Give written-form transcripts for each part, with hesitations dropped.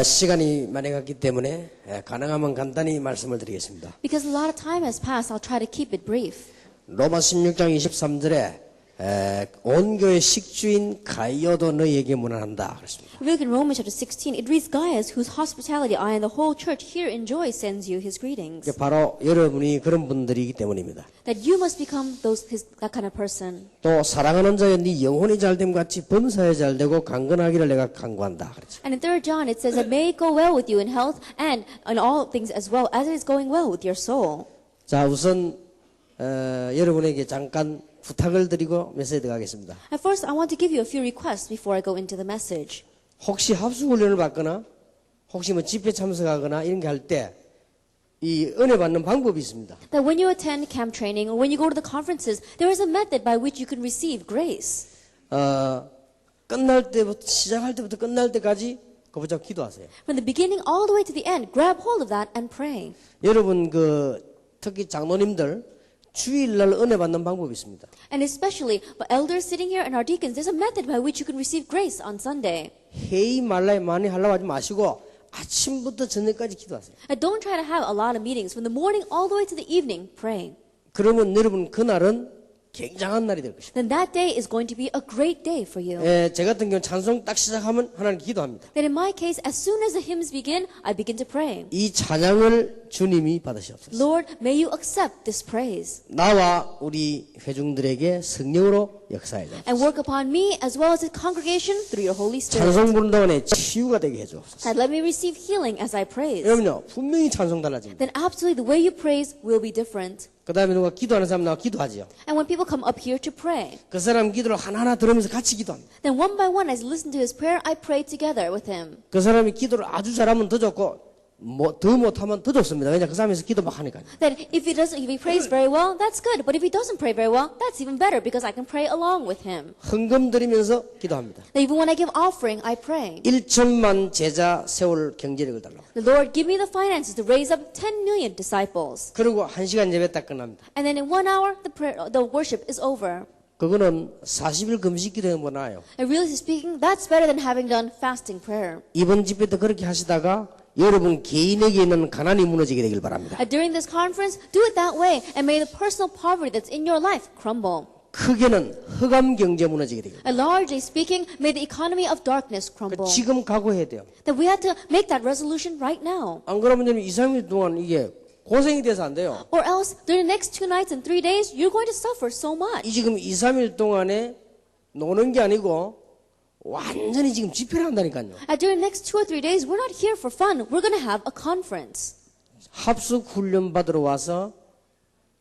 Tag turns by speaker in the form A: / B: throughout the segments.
A: 시간이 많이 갔기 때문에 가능하면 간단히 말씀을 드리겠습니다.
B: Because a lot of time has passed, I'll try to keep it brief.
A: 로마 16장 23절에 온 교회 식주인 가이오도 너희에게 문안한다 그랬습니다.
B: We look in Romans chapter 16. It reads, Gaius, whose hospitality I and the whole church here enjoy, sends you his greetings.
A: 이게 바로 여러분이 그런 분들이기 때문입니다.
B: That you must become that kind of person.
A: 또 사랑하는 자여 네 영혼이 잘됨 같이 범사에 잘되고 강건하기를 내가 간구한다 그랬죠.
B: And in 3 John it says that may it go well with you in health and in all things as well as it is going well with your soul.
A: 자, 우선 여러분에게 잠깐 부탁을 드리고 메시지 들어가겠습니다.
B: At first, I want to give you a few requests before I go into the message.
A: 혹시 합숙훈련을 받거나 혹시 뭐 집회 참석하거나 이런 게 할 때 이 은혜 받는 방법이 있습니다.
B: That when you attend camp training or when you go to the conferences, there is a method by which you can receive grace.
A: 끝날 때부터 시작할 때부터 끝날 때까지 그거 붙잡고 기도하세요.
B: From the beginning all the way to the end, grab hold of that and pray.
A: 여러분 특히 장로님들 주일날 은혜 받는 방법이 있습니다.
B: And especially for elders sitting here and our deacons, there's a method by which you can receive grace on Sunday.
A: 회의 말라에 많이 하려고 하지 마시고 아침부터 저녁까지 기도하세요.
B: And don't try to have a lot of meetings. From the morning all the way to the evening, pray.
A: 그러면 여러분 그날은 굉장한 날이 될 것입니다.
B: Then that day is going to be a great day for you.
A: 제 같은 경우 찬송 딱 시작하면 하나님 기도합니다.
B: Then in my case, as soon as the hymns begin, I begin to pray.
A: 이 찬양을 주님이 받으시옵소서.
B: Lord, may you accept this praise.
A: 나와 우리 회중들에게 성령으로 역사해 주옵소서.
B: And work upon me as well as the congregation through your Holy Spirit.
A: 찬송 부른 동안에 치유가 되게 해주옵소서.
B: And let me receive healing as I praise.
A: 여러분요, 분명히 찬송 달라집니다.
B: Then absolutely the way you praise will be different.
A: 그 다음에 누가 기도하는 사람 나와 기도하지요.
B: And when people come up here to pray,
A: 그 사람 기도를 하나하나 들으면서 같이 기도합니다.
B: then one by one as I listen to his prayer, I pray together with him.
A: 그 사람이 기도를 아주 잘하면 더 좋고 더 못하면 더 좋습니다. 왜냐 그 사람에서 기도 막 하니까요.
B: That if he prays very well, that's good. But if he doesn't pray very well, that's even better because I can pray along with him.
A: 헌금 드리면서 기도합니다.
B: That even when I give offering, I pray.
A: 1천만 제자 세울 경제력을 달라고.
B: The Lord, give me the finances to raise up 10 million disciples.
A: 그리고 1시간 예배 딱 끝납니다.
B: And then in 1 hour, the worship is over.
A: 그거는 40일 금식 기도해 뭐 나아요.
B: And really speaking, that's better than having done fasting prayer.
A: 이번 집회 때 그렇게 하시다가 여러분 개인에게 있는 가난이 무너지게 되길 바랍니다.
B: During this conference, do it that way and may the personal poverty that's in your life crumble.
A: 크게는 흑암 경제 무너지게 되길.
B: And largely speaking, may the economy of darkness crumble.
A: 지금 각오해야 돼요.
B: That we have to make that resolution right now.
A: 안 그러면 2, 3일 동안 이게 고생이 돼서 안 돼요.
B: Or else, during the next 2 nights and 3 days, you're going to suffer so much.
A: 이 지금 2, 3일 동안에 노는 게 아니고 완전히 지금 집회를 한다니까요.
B: During the next 2 or 3 days, we're not here for fun. We're going to have a conference.
A: 합숙 훈련 받으러 와서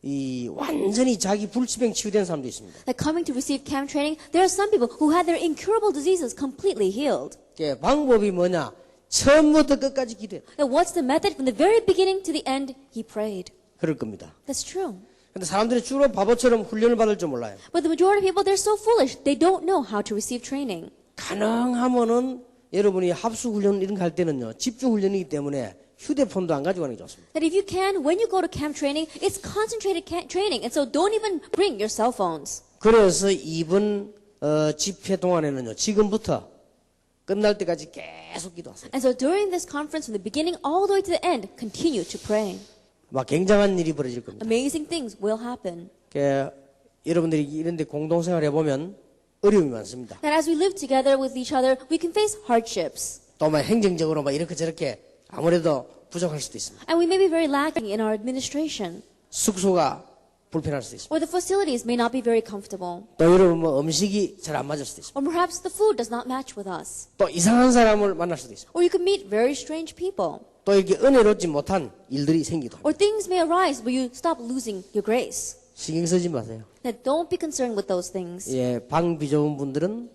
A: 이 완전히 자기 불치병 치유된 사람도 있습니다.
B: That coming to receive camp training, there are some people who had their incurable diseases completely healed.
A: 방법이 뭐냐? 처음부터 끝까지 기도해.
B: Now, what's the method? From the very beginning to the end, he prayed.
A: 그럴 겁니다.
B: That's true.
A: 근데 사람들이 주로 바보처럼 훈련을 받을 줄 몰라요.
B: But the majority of people, they're so foolish. They don't know how to receive training.
A: 가능하면은 여러분이 합숙 훈련 이런 거 할 때는요. 집중 훈련이기 때문에 휴대폰도 안 가지고 가는 게 좋습니다.
B: That if you can, when you go to camp training, it's concentrated training. And so don't even bring your cell phones.
A: 그래서 이번 집회 동안에는요. 지금부터 끝날 때까지 계속 기도하세요.
B: And so during this conference, from the beginning all the way to the end, continue to pray.
A: 막 굉장한 일이 벌어질 겁니다.
B: Amazing things will happen.
A: 여러분들이 이런 데 공동생활 해보면 어려움이 많습니다.
B: That as we live together with each other, we can face hardships.
A: 또 막 행정적으로 막 이렇게 저렇게 아무래도 부족할 수도 있습니다.
B: And we may be very lacking in our administration.
A: 숙소가 불편할 수도 있습니다.
B: Or the facilities may not be very comfortable.
A: 또 여러분 뭐 음식이 잘 안 맞을 수도 있습니다.
B: Or perhaps the food does not match with us.
A: 또 이상한 사람을 만날 수도 있습니다.
B: Or you could meet very strange people.
A: 또 이렇게 은혜롭지 못한 일들이 생기도 합니다.
B: Or things may arise where you stop losing your grace.
A: 신경 쓰지 마세요.
B: Now, don't be concerned with those things.
A: 방 비좁은 분들은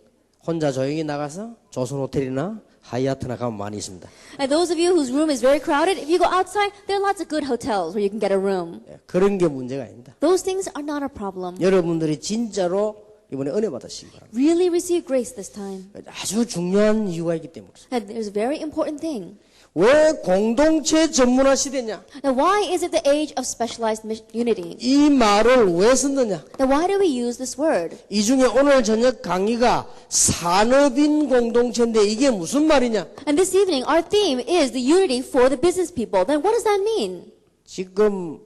A: 혼자 조용히 나가서 조선 호텔이나 하이아트나 가면 많이 있습니다.
B: And those of you whose room is very crowded, if you go outside, there are lots of good hotels where you can get a room.
A: 그런 게 문제가 아닙니다.
B: Those things are not a problem.
A: 여러분들이 진짜로 이번에 은혜 받으시기 바랍니다.
B: Really receive grace this time.
A: 아주 중요한 이유가 있기 때문에.
B: And there's a very important thing.
A: 왜 공동체 전문화 시대냐?
B: Now, why is it the age of specialized unity?
A: 이 말을 왜 썼느냐?
B: Now, why do we use this word?
A: 이 중에 오늘 저녁 강의가 산업인 공동체인데 이게 무슨 말이냐?
B: And this evening, our theme is the unity for the business people. Then what does that mean?
A: 지금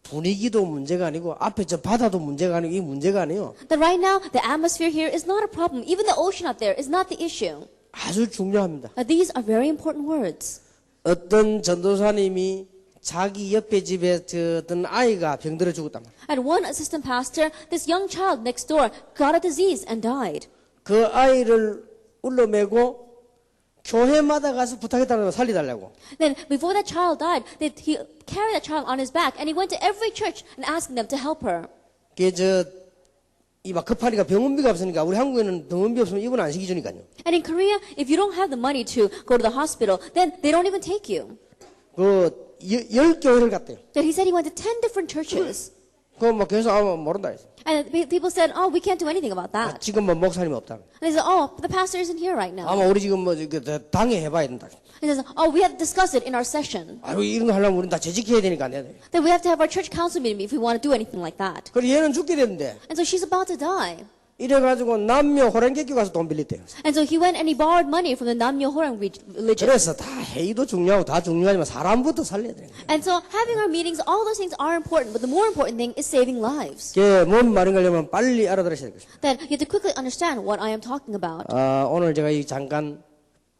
A: 분위기도 문제가 아니고 앞에 저 바다도 문제가 아니고 이 문제가 아니에요.
B: That right now, the atmosphere here is not a problem. Even the ocean out there is not the issue.
A: 아주 중요합니다.
B: Now, these are very important words.
A: 어떤 전도사님이 자기 옆에 집에 어떤 아이가 병들어 죽었단 말이에요.
B: And one assistant pastor, this young child next door, got a disease and died.
A: 그 아이를 울러매고 교회마다 가서 부탁했다는 거 살리달라고.
B: Then, before that child died, he carried that child on his back, and he went to every church and asking them to help her.
A: 그게 이 막 급하니까 병원비가 없으니까 우리 한국에는 병원비 없으면 입원 안 시켜주니까요.
B: And in Korea, if you don't have the money to go to the hospital, then they don't even take you.
A: 그 10교회를 갔대요.
B: That he said he went to 10 different churches.
A: 그뭐 교회에서 모른다 했어.
B: And people said, oh, we can't do anything about that.
A: 지금 뭐 목사님이 없다.
B: And they said, oh, the pastor isn't here right now.
A: 아마 우리 지금 뭐 당에 해봐야 된다.
B: And he says, oh, we have to discuss it in our session.
A: 아유 이런 거 하려면 우리는 다 재직해야 되니까 안 돼.
B: Then we have to have our church council meeting if we want to do anything like that.
A: 그래 얘는 죽게 됐는데
B: And so she's about to die.
A: 이래가지고 남녀 호랑객교 가서 돈 빌렸대요.
B: And so he went and he borrowed money from the Namyo Horang religion.
A: 그래서 다 회의도 중요하고 다 중요하지만 사람부터 살려야 돼요.
B: And so having our meetings, all those things are important, but the more important thing is saving lives.
A: 이게 뭔 말인가 하려면 빨리 알아들으셔야 될 것입니다.
B: Then you have to quickly understand what I am talking about.
A: 오늘 제가 이 잠깐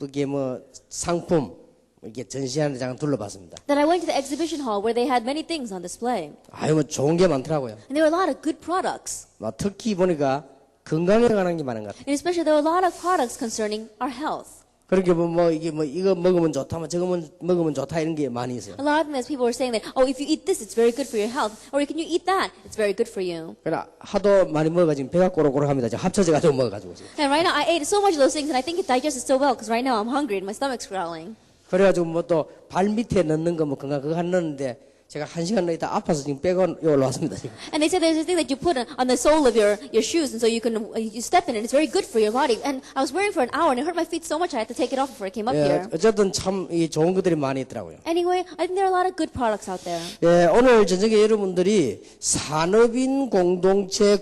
A: 이게 뭐 상품 이렇게 전시하는 데 잠깐 둘러봤습니다.
B: Then I went to the exhibition hall where they had many things on display.
A: 아유 뭐 좋은 게 많더라고요.
B: And there were a lot of good products.
A: 특히 보니까 건강에 관한 게 많은 것 같아요.
B: And especially there were a lot of products concerning our health.
A: 그렇게 이거 먹으면 좋다, 저거 먹으면 좋다 이런 게 많이 있어요.
B: A lot of them, as people were saying that, oh, if you eat this, it's very good for your health. Or can you eat that? It's very good for you.
A: 그러나 하도 많이 먹어가지고 배가 꼬록꼬록합니다. 지금 합쳐져가지고 먹어가지고 지금.
B: And right now, I ate so much of those things, and I think it digested so well, because right now I'm hungry and my stomach's growling.
A: 그래가지고 뭐 또 발 밑에 넣는 거 뭐 건강 그거 안 넣는데 제가 1시간 있다 아파서 지금 빼고 올라왔습니다 지금.
B: And they said there's a thing that you put on the sole of your shoes, and so you can you step in it. It's very good for your body. And I was wearing for an hour, and it hurt my feet so much I had to take it off before I came up here.
A: 어쨌든 참 이 좋은 것들이 많이 있더라고요.
B: Anyway, I think there are a lot of good products out there.
A: 예, 오늘 저녁에 여러분들이 산업인 공동체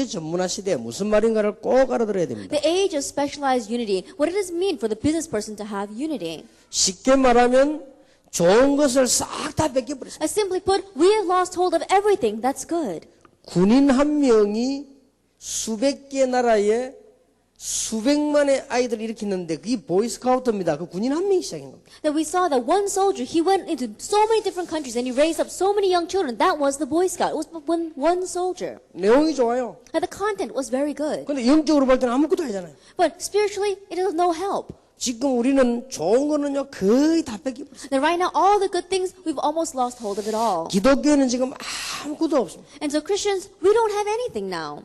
A: 전문화 시대 무슨 말인가를 꼭 알아들어야 됩니다.
B: The age of specialized unity. What does it mean for the business person to have unity?
A: 쉽게 말하면 좋은 것을 싹 다 뺏겨버렸어요.
B: Simply put, we have lost hold of everything that's good.
A: 군인 한 명이 수백 개 나라에 수백만의 아이들을 일으키는데 그게 보이스카우트입니다. 그 군인 한 명이 시작한 겁니다.
B: That we saw that one soldier, he went into so many different countries and he raised up so many young children. That was the Boy Scout. It was one soldier.
A: 내용이 좋아요.
B: And the content was very good.
A: 근데 영적으로 볼 때는 아무것도 아니잖아요.
B: But spiritually, it is no help.
A: 지금 우리는 좋은 거는요 거의 다 뺏겨버렸어요.
B: That right now, all the good things, we've almost lost hold of it all.
A: 기독교는 지금 아무것도 없습니다.
B: And so Christians, we don't have anything now.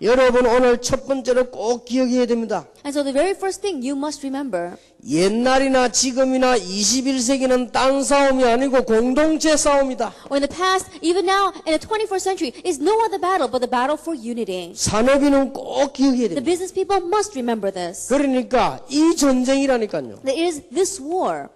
A: 여러분 오늘 첫 번째로 꼭 기억해야 됩니다.
B: And so the very first thing you must remember,
A: 옛날이나 지금이나 21세기는 땅 싸움이 아니고 공동체 싸움이다.
B: or in the past, even now, in the 21st century, is no other battle but the battle for unity.
A: 산업인은 꼭 기억해야
B: The
A: 됩니다.
B: business people must remember this.
A: 그러니까 이 전쟁이라니까요.
B: That it is this war.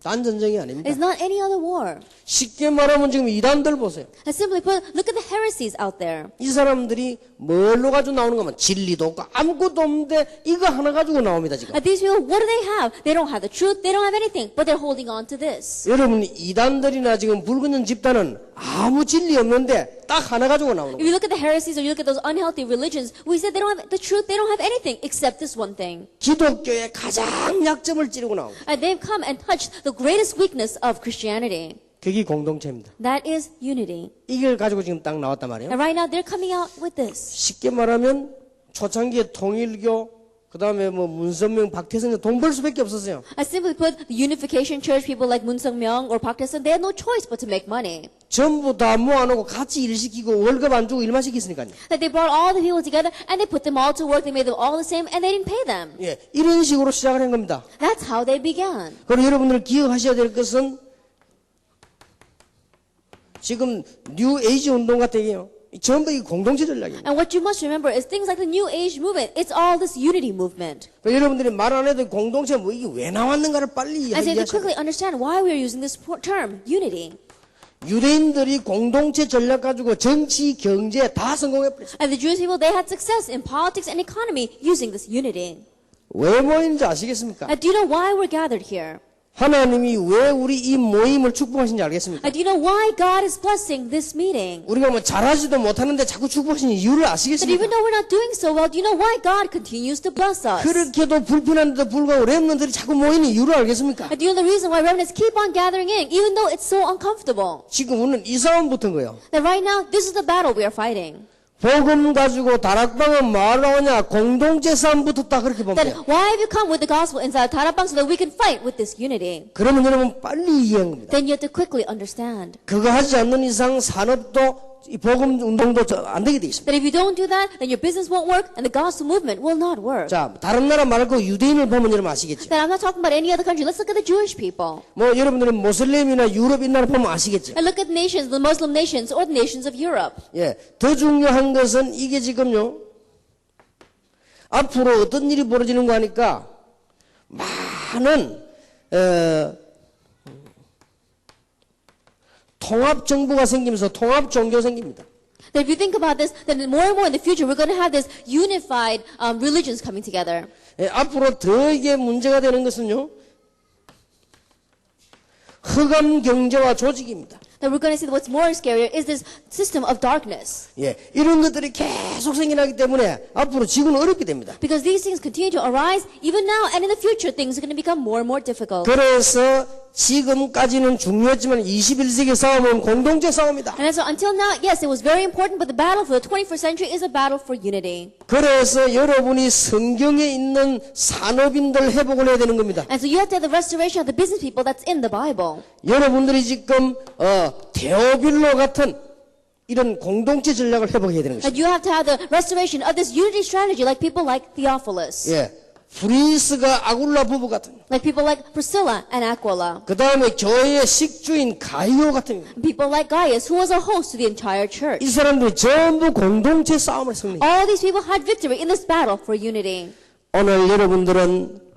A: 딴 전쟁이 아닙니다.
B: It's not any other war.
A: 쉽게 말하면 지금 이단들 보세요.
B: And simply put, look at the heresies out there.
A: 이 사람들이 뭘로 가지고 나오는 거면 진리도 없고 아무것도 없는데 이거 하나 가지고 나옵니다 지금.
B: These people, what do they have? They don't have the truth. They don't have anything. But they're holding on to this.
A: 여러분 이단들이나 지금 불근정 집단은 아무 진리 없는데 딱 하나 가지고 나오는
B: If
A: 거예요.
B: you look at the heresies or you look at those unhealthy religions, we said they don't have the truth. They don't have anything except this one thing.
A: 기독교의 가장 약점을 찌르고 나오고
B: And they've come and touched the greatest weakness of Christianity.
A: 그게 공동체입니다.
B: That is unity.
A: 이걸 가지고 지금 딱 나왔단 말이에요.
B: And right now they're coming out with this.
A: 쉽게 말하면 초창기에 통일교 그다음에 뭐 문선명, 박태성 돈 벌 수밖에 없었어요.
B: Simply put, the Unification Church, people like Moon Sung-myung or Park Tae-sun, they had no choice but to make money.
A: 전부 다 모아놓고 같이 일 시키고 월급 안 주고 일만 시켰으니까요.
B: That they brought all the people together and they put them all to work. They made them all the same and they didn't pay them.
A: 예, 이런 식으로 시작을 한 겁니다.
B: That's how they began.
A: 그리고 여러분들 기억하셔야 될 것은 지금 뉴 에이지 운동 같은 게요. 전부 이 공동체 전략입니다.
B: And what you must remember is things like the New Age movement. It's all this unity movement.
A: 그러니까 여러분들이 말 안 해도 공동체 뭐 이게 왜 나왔는가를 빨리
B: And so you have to
A: 이해하셔야
B: quickly understand why we are using this term, unity.
A: 유대인들이 공동체 전략 가지고 정치, 경제 다 성공해버렸어요.
B: And the Jewish people, they had success in politics and economy using this unity.
A: 왜 모이는지 아시겠습니까?
B: And do you know why we're gathered here?
A: 하나님이 왜 우리 이 모임을 축복하신지 알겠습니까?
B: And do you know why God is blessing this meeting?
A: 우리가 뭐 잘하지도 못하는데 자꾸 축복하시는 이유를
B: That
A: 아시겠습니까?
B: even though we're not doing so well, do you know why God continues to bless us?
A: 그렇게도 불편한데도 불구하고 렘넌트들이 자꾸 모이는 이유를 알겠습니까?
B: And do you know the reason why remnants keep on gathering in, even though it's so uncomfortable?
A: 지금 우리는 이 싸움 붙은 거예요.
B: That right now, this is the battle we are fighting.
A: 복음 가지고 다락방은 뭐하러 나오냐? 공동체 싸움 붙었다 그렇게 보면
B: Then
A: 돼요.
B: why have you come with the gospel inside Tarapang so that we can fight with this unity?
A: 그러면 여러분 빨리 이해한 겁니다.
B: Then you have to quickly understand
A: 그거 하지 않는 이상 산업도 이 복음 운동도 안 되게 돼 있습니다.
B: that if you don't do that, then your business won't work and the gospel movement will not work.
A: 자, 다른 나라 말고 유대인을 보면 여러분 아시겠죠?
B: Then I'm not talking about any other country. Let's look at the Jewish people.
A: 뭐 여러분들은 모슬렘이나 유럽 이 나라 보면 아시겠죠?
B: And look at the nations, the Muslim nations or the nations of Europe.
A: 예, 더 중요한 것은 이게 지금요. 앞으로 어떤 일이 벌어지는 거 하니까 많은 통합 정부가 생기면서 통합 종교 생깁니다.
B: That if you think about this, then more and more in the future, we're going to have this unified religions coming together.
A: 예, 앞으로 더 이게 문제가 되는 것은요. 흑암 경제와 조직입니다.
B: That we're going to see that what's more scarier is this system of darkness.
A: 예, 이런 것들이 계속 생겨나기 때문에 앞으로 지구는 어렵게 됩니다.
B: Because these things continue to arise even now and in the future things are going to become more and more difficult.
A: 그래서 지금까지는 중요했지만 21세기 싸움은 공동체 싸움이다.
B: And so until now, yes, it was very important, but the battle for the 21st century is a battle for unity.
A: 그래서 여러분이 성경에 있는 산업인들 회복을 해야 되는 겁니다.
B: And so you have to have the restoration of the business people that's in the Bible.
A: 여러분들이 지금 데오빌로 같은 이런 공동체 전략을 회복해야 되는 것입니다.
B: And you have to have the restoration of this unity strategy like people like Theophilus.
A: 예, 프리스가 아굴라 부부 같은,
B: Like people like Priscilla and Aquila.
A: 그 다음에 교회의 식주인 가이오 같은,
B: People like Gaius, who was a host to the entire church.
A: 이 사람들이 전부 공동체 싸움을 승리.
B: All these people had victory in this battle for unity.
A: 오늘 여러분들은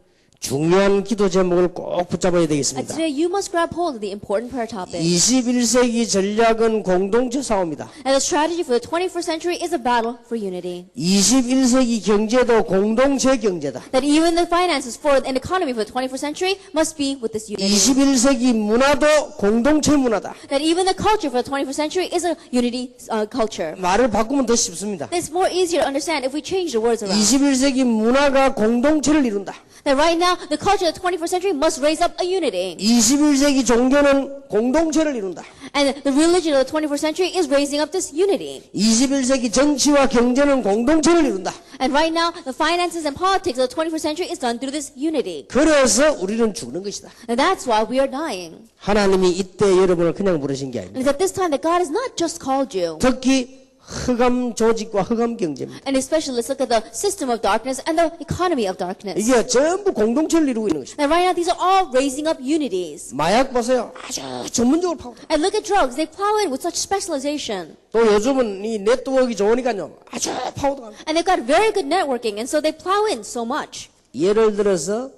A: 중요한 기도 제목을 꼭 붙잡아야
B: And
A: 되겠습니다.
B: today you must grab hold of the important prayer topic.
A: 21세기 전략은 공동체 싸움이다.
B: And the strategy for the 21st century is a battle for unity.
A: 21세기 경제도 공동체 경제다.
B: That even the finances for an economy for the 21st century must be with this unity.
A: 21세기 문화도 공동체 문화다.
B: That even the culture for the 21st century is a unity culture.
A: 말을 바꾸면 더 쉽습니다.
B: It's more easier to understand if we change the words around.
A: 21세기 문화가 공동체를 이룬다.
B: That right now, the culture of the 21st century must raise up a unity.
A: 21세기 종교는 공동체를 이룬다.
B: And the religion of the 21st century is raising up this unity.
A: 21세기 정치와 경제는 공동체를 이룬다.
B: And right now, the finances and politics of the 21st century is done through this unity.
A: 그래서 우리는 죽는 것이다.
B: And that's why we are dying.
A: 하나님이 이때 여러분을 그냥 부르신 게
B: And
A: 아닙니다.
B: it's at this time that God has not just called you.
A: 특히 흑암 조직과 흑암 경제입니다.
B: And especially, let's look at the system of darkness and the economy of darkness.
A: 이게 전부 공동체를 이루고 있는 것입니다.
B: And right now, these are all raising up unities.
A: 마약 보세요. 아주 전문적으로 파고다.
B: And look at drugs. They plow in with such specialization.
A: 또 요즘은 이 네트워크가 좋으니까요. 아주 파고다.
B: And they've got very good networking. And so they plow in so much.
A: 예를 들어서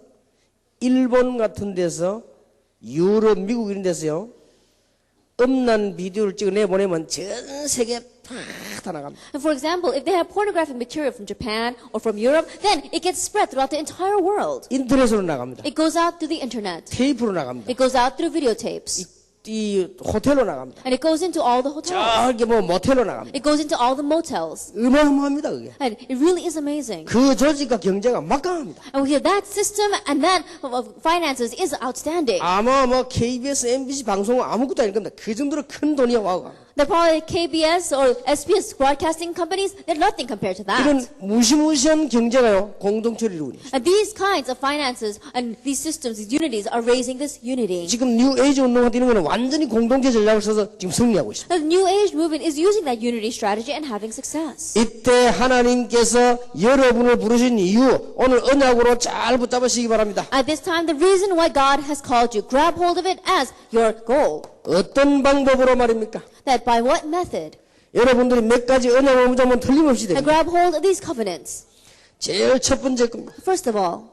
A: 일본 같은 데서 유럽, 미국 이런 데서요. 음란 비디오를 찍어 내보내면 전 세계 다 나갑니다.
B: And for example, if they have pornographic material from Japan or from Europe, then it gets spread throughout the entire world.
A: 인터넷으로 나갑니다.
B: It goes out through the internet.
A: 테이프로 나갑니다.
B: It goes out through videotapes.
A: 이 호텔로 나갑니다.
B: And it goes into all the hotels.
A: 저기 뭐 모텔로 나갑니다.
B: It goes into all the motels.
A: 어마어마합니다 그게.
B: And it really is amazing.
A: 그 조직과 경제가 막강합니다.
B: And we hear that system and that of finances is outstanding.
A: 아마 뭐 KBS, MBC 방송은 아무것도 아닐 겁니다. 그 정도로 큰 돈이 와가.
B: They're probably KBS or SBS broadcasting companies. They're nothing compared to that.
A: 이런 무시무시한 경제가요 공동체를 이루고 있습니다.
B: And these kinds of finances and these systems, these unities are raising this unity.
A: 지금 뉴 에이지 운동한테 이런 거는 완전히 공동체 전략을 써서 지금 승리하고 있습니다.
B: The New Age movement is using that unity strategy and having success.
A: 이때 하나님께서 여러분을 부르신 이유 오늘 언약으로 잘 붙잡으시기 바랍니다.
B: At this time, the reason why God has called you, grab hold of it as your goal.
A: 어떤 방법으로 말입니까?
B: That by what method?
A: 여러분들이 몇 가지 언약을 붙잡으면 틀림없이
B: And
A: 됩니다.
B: grab hold of these covenants.
A: 제일 첫 번째 겁니다.
B: First of all,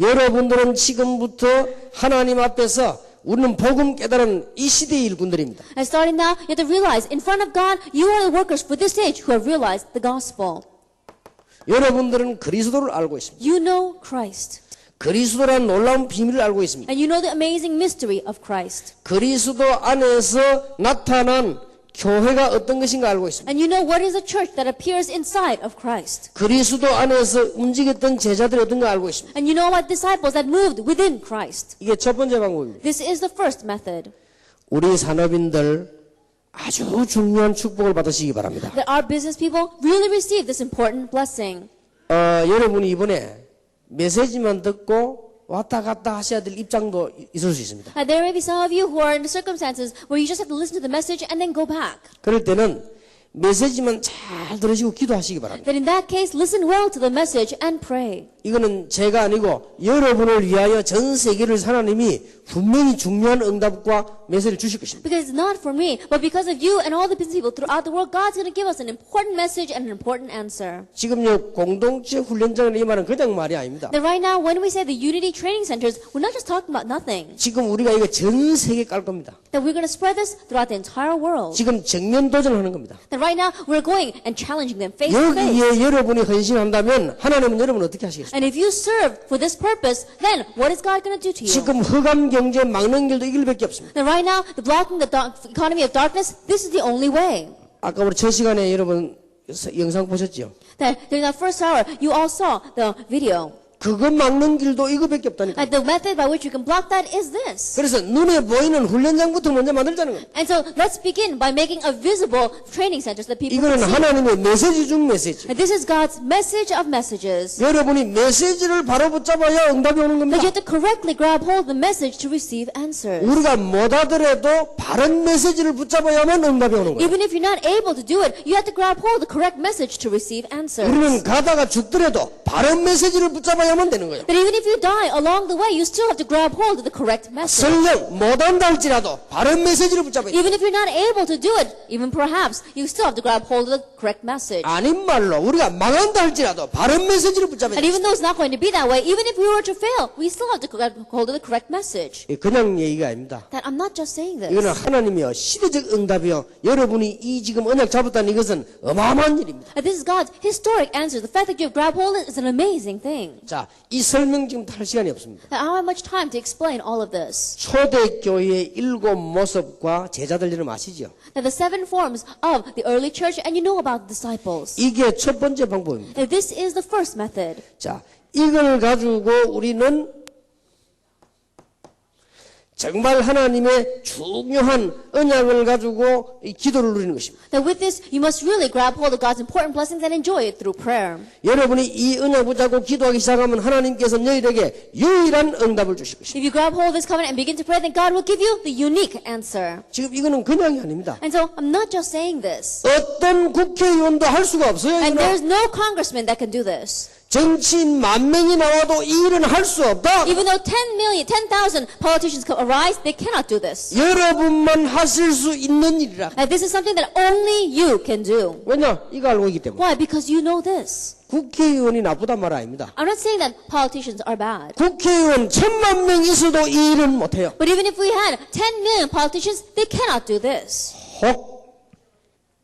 A: 여러분들은 지금부터 하나님 앞에서 우리는 복음 깨달은 이 시대의 일꾼들입니다.
B: and starting now, you have to realize in front of God, you are the workers for this age who have realized the gospel.
A: 여러분들은 그리스도를 알고 있습니다.
B: You know Christ.
A: 그리스도라는 놀라운 비밀을 알고 있습니다.
B: And you know the amazing mystery of Christ.
A: 그리스도 안에서 나타난 교회가 어떤 것인가 알고 있습니다.
B: And you know what is a church that appears inside of Christ.
A: 그리스도 안에서 움직였던 제자들이 어떤가 알고 있습니다.
B: And you know about disciples that moved within Christ.
A: 이게 첫 번째 방법입니다.
B: This is the first method.
A: 우리 산업인들 아주 중요한 축복을 받으시기 바랍니다.
B: That our business people really receive this important blessing.
A: 여러분이 이번에 메시지만 듣고 왔다 갔다 하셔야 될 입장도 있을 수 있습니다.
B: And there may be some of you who are in the circumstances where you just have to listen to the message and then go back.
A: 그럴 때는 메시지만 잘 들으시고 기도하시기 바랍니다.
B: Then in that case, listen well to the message and pray.
A: 이거는 제가 아니고 여러분을 위하여 전 세계를 하나님이 분명히 중요한 응답과 메시지를 주실 것입니다.
B: Because it's not for me, but because of you and all the business people throughout the world, God's going to give us an important message and an important answer.
A: 지금요 공동체 훈련장을 이 말은 그냥 말이 아닙니다.
B: That right now, when we say the Unity Training Centers, we're not just talking about nothing.
A: 지금 우리가 이거 전 세계 깔 겁니다.
B: That we're going to spread this throughout the entire world.
A: 지금 정면 도전하는 겁니다.
B: That right now, we're going and challenging them face to face.
A: 여기에 여러분이 헌신한다면 하나님은 여러분을 어떻게 하시겠습니까?
B: And if you serve for this purpose, then what is God going to do to you?
A: 지금 흑암 경제 막는 길도 이 길밖에 없습니다.
B: That right now, the blocking the economy of darkness, this is the only way.
A: 아까 우리 첫 시간에 여러분 영상 보셨죠?
B: That during that first hour, you all saw the video.
A: 그거 막는 길도 이거밖에 없다니까.
B: And the method by which you can block that is this.
A: 그래서 눈에 보이는 훈련장부터 먼저 만들자는 거예요.
B: And so let's begin by making a visible training centers that people
A: 이거는
B: can see.
A: 하나님의 메시지 중 메시지.
B: And this is God's message of messages.
A: 여러분이 메시지를 바로 붙잡아야 응답이 오는
B: But
A: 겁니다.
B: you have to correctly grab hold of the message to receive answers.
A: 우리가 못하더라도 바른 메시지를 붙잡아야만 응답이 오는 거예요.
B: Even if you're not able to do it, you have to grab hold of the correct message to receive answers.
A: 우리는 가다가 죽더라도 바른 메시지를 붙잡아야만 되는 거예요.
B: But even if you die along the way, you still have to grab hold of the correct message.
A: 설령 못한다 할지라도 바른 메시지를 붙잡아야 돼요.
B: Even if you're not able to do it, even perhaps, you still have to grab hold of the correct message.
A: 아닌 말로 우리가 망한다 할지라도 바른 메시지를 붙잡아야
B: And
A: 돼요.
B: even though it's not going to be that way, even if we were to fail, we still have to grab hold of the correct message.
A: 그냥 얘기가 아닙니다.
B: That I'm not just saying this.
A: 이거는 하나님이요 시대적 응답이요 여러분이 이 지금 언약 잡았다는 이것은 어마어마한 일입니다.
B: This is God's historic answer. The fact that you have grabbed hold of it is an amazing thing.
A: 자, 이 설명 지금 할 시간이 없습니다.
B: I don't have much time to explain all of this.
A: 초대교회의 7 모습과 제자들 이름 아시죠?
B: Now the 7 forms of the early church, and you know about the disciples.
A: 이게 첫 번째 방법입니다.
B: Now this is the first method.
A: 자, 이걸 가지고 우리는 정말 하나님의 중요한 언약을 가지고 이 기도를 누리는 것입니다.
B: That with this, you must really grab hold of God's important blessings and enjoy it through prayer.
A: 여러분이 이 언약 붙잡고 기도하기 시작하면 하나님께서 너희에게 유일한 응답을 주실 것입니다.
B: If you grab hold of this covenant and begin to pray, then God will give you the unique answer.
A: 지금 이거는 그냥이 아닙니다.
B: And so, I'm not just saying this.
A: 어떤 국회의원도 할 수가 없어요.
B: And
A: 이거는.
B: there's no congressman that can do this.
A: 정치인 10,000명이 나와도 이 일은 할 수 없다.
B: Even though 10,000 politicians could arise, they cannot do this.
A: 여러분만 하실 수 있는 일이라.
B: And this is something that only you can do.
A: 왜냐? 이거 알고 있기 때문에.
B: Why? Because you know this.
A: 국회의원이 나쁘단 말 아닙니다.
B: I'm not saying that politicians are bad.
A: 국회의원 1,000,000명 있어도 이 일은 못해요.
B: But even if we had 10 million politicians, they cannot do this.
A: 혹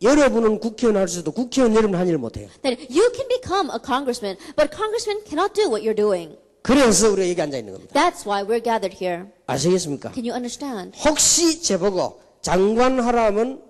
A: 여러분은 국회의원 할 수도 국회의원 여러분 한 일을 못해요.
B: That you can become a congressman, but congressmen cannot do what you're doing.
A: 그래서 우리가 여기 앉아 있는 겁니다.
B: That's why we're gathered here.
A: 아시겠습니까?
B: Can you understand?
A: 혹시 제보고 장관 하라면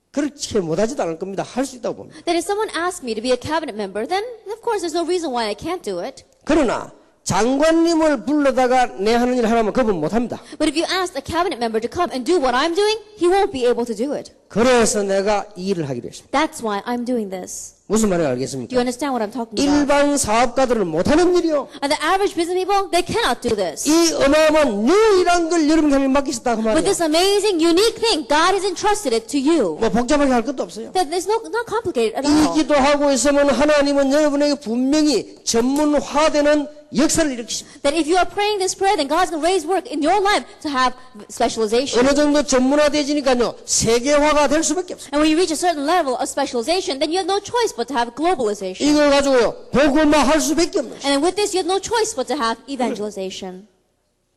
A: 그렇게 못하지도 않을 겁니다. 할 수 있다고 봅니다.
B: That if someone asked me to be a cabinet member, then of course there's no reason why I can't do it.
A: 그러나 장관님을 불러다가 내 하는 일 하라면 그분 못합니다.
B: But if you ask a cabinet member to come and do what I'm doing, he won't be able to do it.
A: 그래서 내가 이 일을 하기로 했습니다.
B: That's why I'm doing this.
A: 무슨 말인지
B: Do
A: 알겠습니까?
B: you understand what I'm talking about?
A: 일반 사업가들은 못하는 일이요.
B: And the average business people, they cannot do this.
A: 이 어마어마한 유일한 걸 여러분이 하나님 맡기셨다 그
B: But
A: 말이에요.
B: this amazing, unique thing, God has entrusted it to you.
A: 뭐 복잡하게 할 것도 없어요.
B: That there's not complicated at
A: 이
B: all.
A: 기도하고 있으면 하나님은 여러분에게 분명히 전문화되는 역사를 일으키십니다.
B: That if you are praying this prayer, then God's going to raise work in your life to have specialization.
A: 어느 정도 전문화되지니까요, 세계화가 될 수밖에 없어요.
B: And when you reach a certain level of specialization, then you have no choice but to have globalization.
A: 이걸 가지고요, 복음화할 수밖에 없는 거예요.
B: And with this, you have no choice but to have evangelization.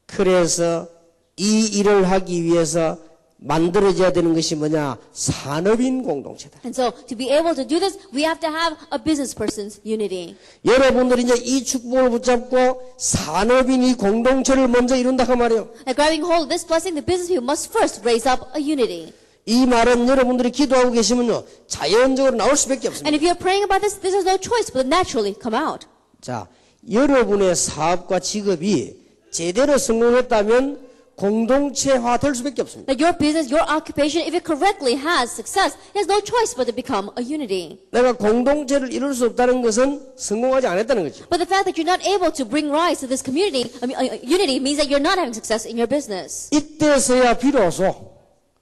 A: 그래서 이 일을 하기 위해서 만들어져야 되는 것이 뭐냐? 산업인 공동체다.
B: And so, to be able to do this, we have to have a business person's unity.
A: 여러분들이 이제 이 축복을 붙잡고 산업인 이 공동체를 먼저 이룬다 그 말이에요.
B: Now, grabbing hold of this blessing, the business people must first raise up a unity.
A: 이 말은 여러분들이 기도하고 계시면요, 자연적으로 나올 수밖에 없습니다.
B: And if you're praying about this, this has no choice but to naturally come out.
A: 자, 여러분의 사업과 직업이 제대로 성공했다면 공동체화 될 수밖에 없습니다.
B: That your business, your occupation, if it correctly has success, it has no choice but to become a unity.
A: 내가 공동체를 이룰 수 없다는 것은 성공하지 않았다는 거죠.
B: But the fact that you're not able to bring rise to this community, unity, means that you're not having success in your business.
A: 이때서야 비로소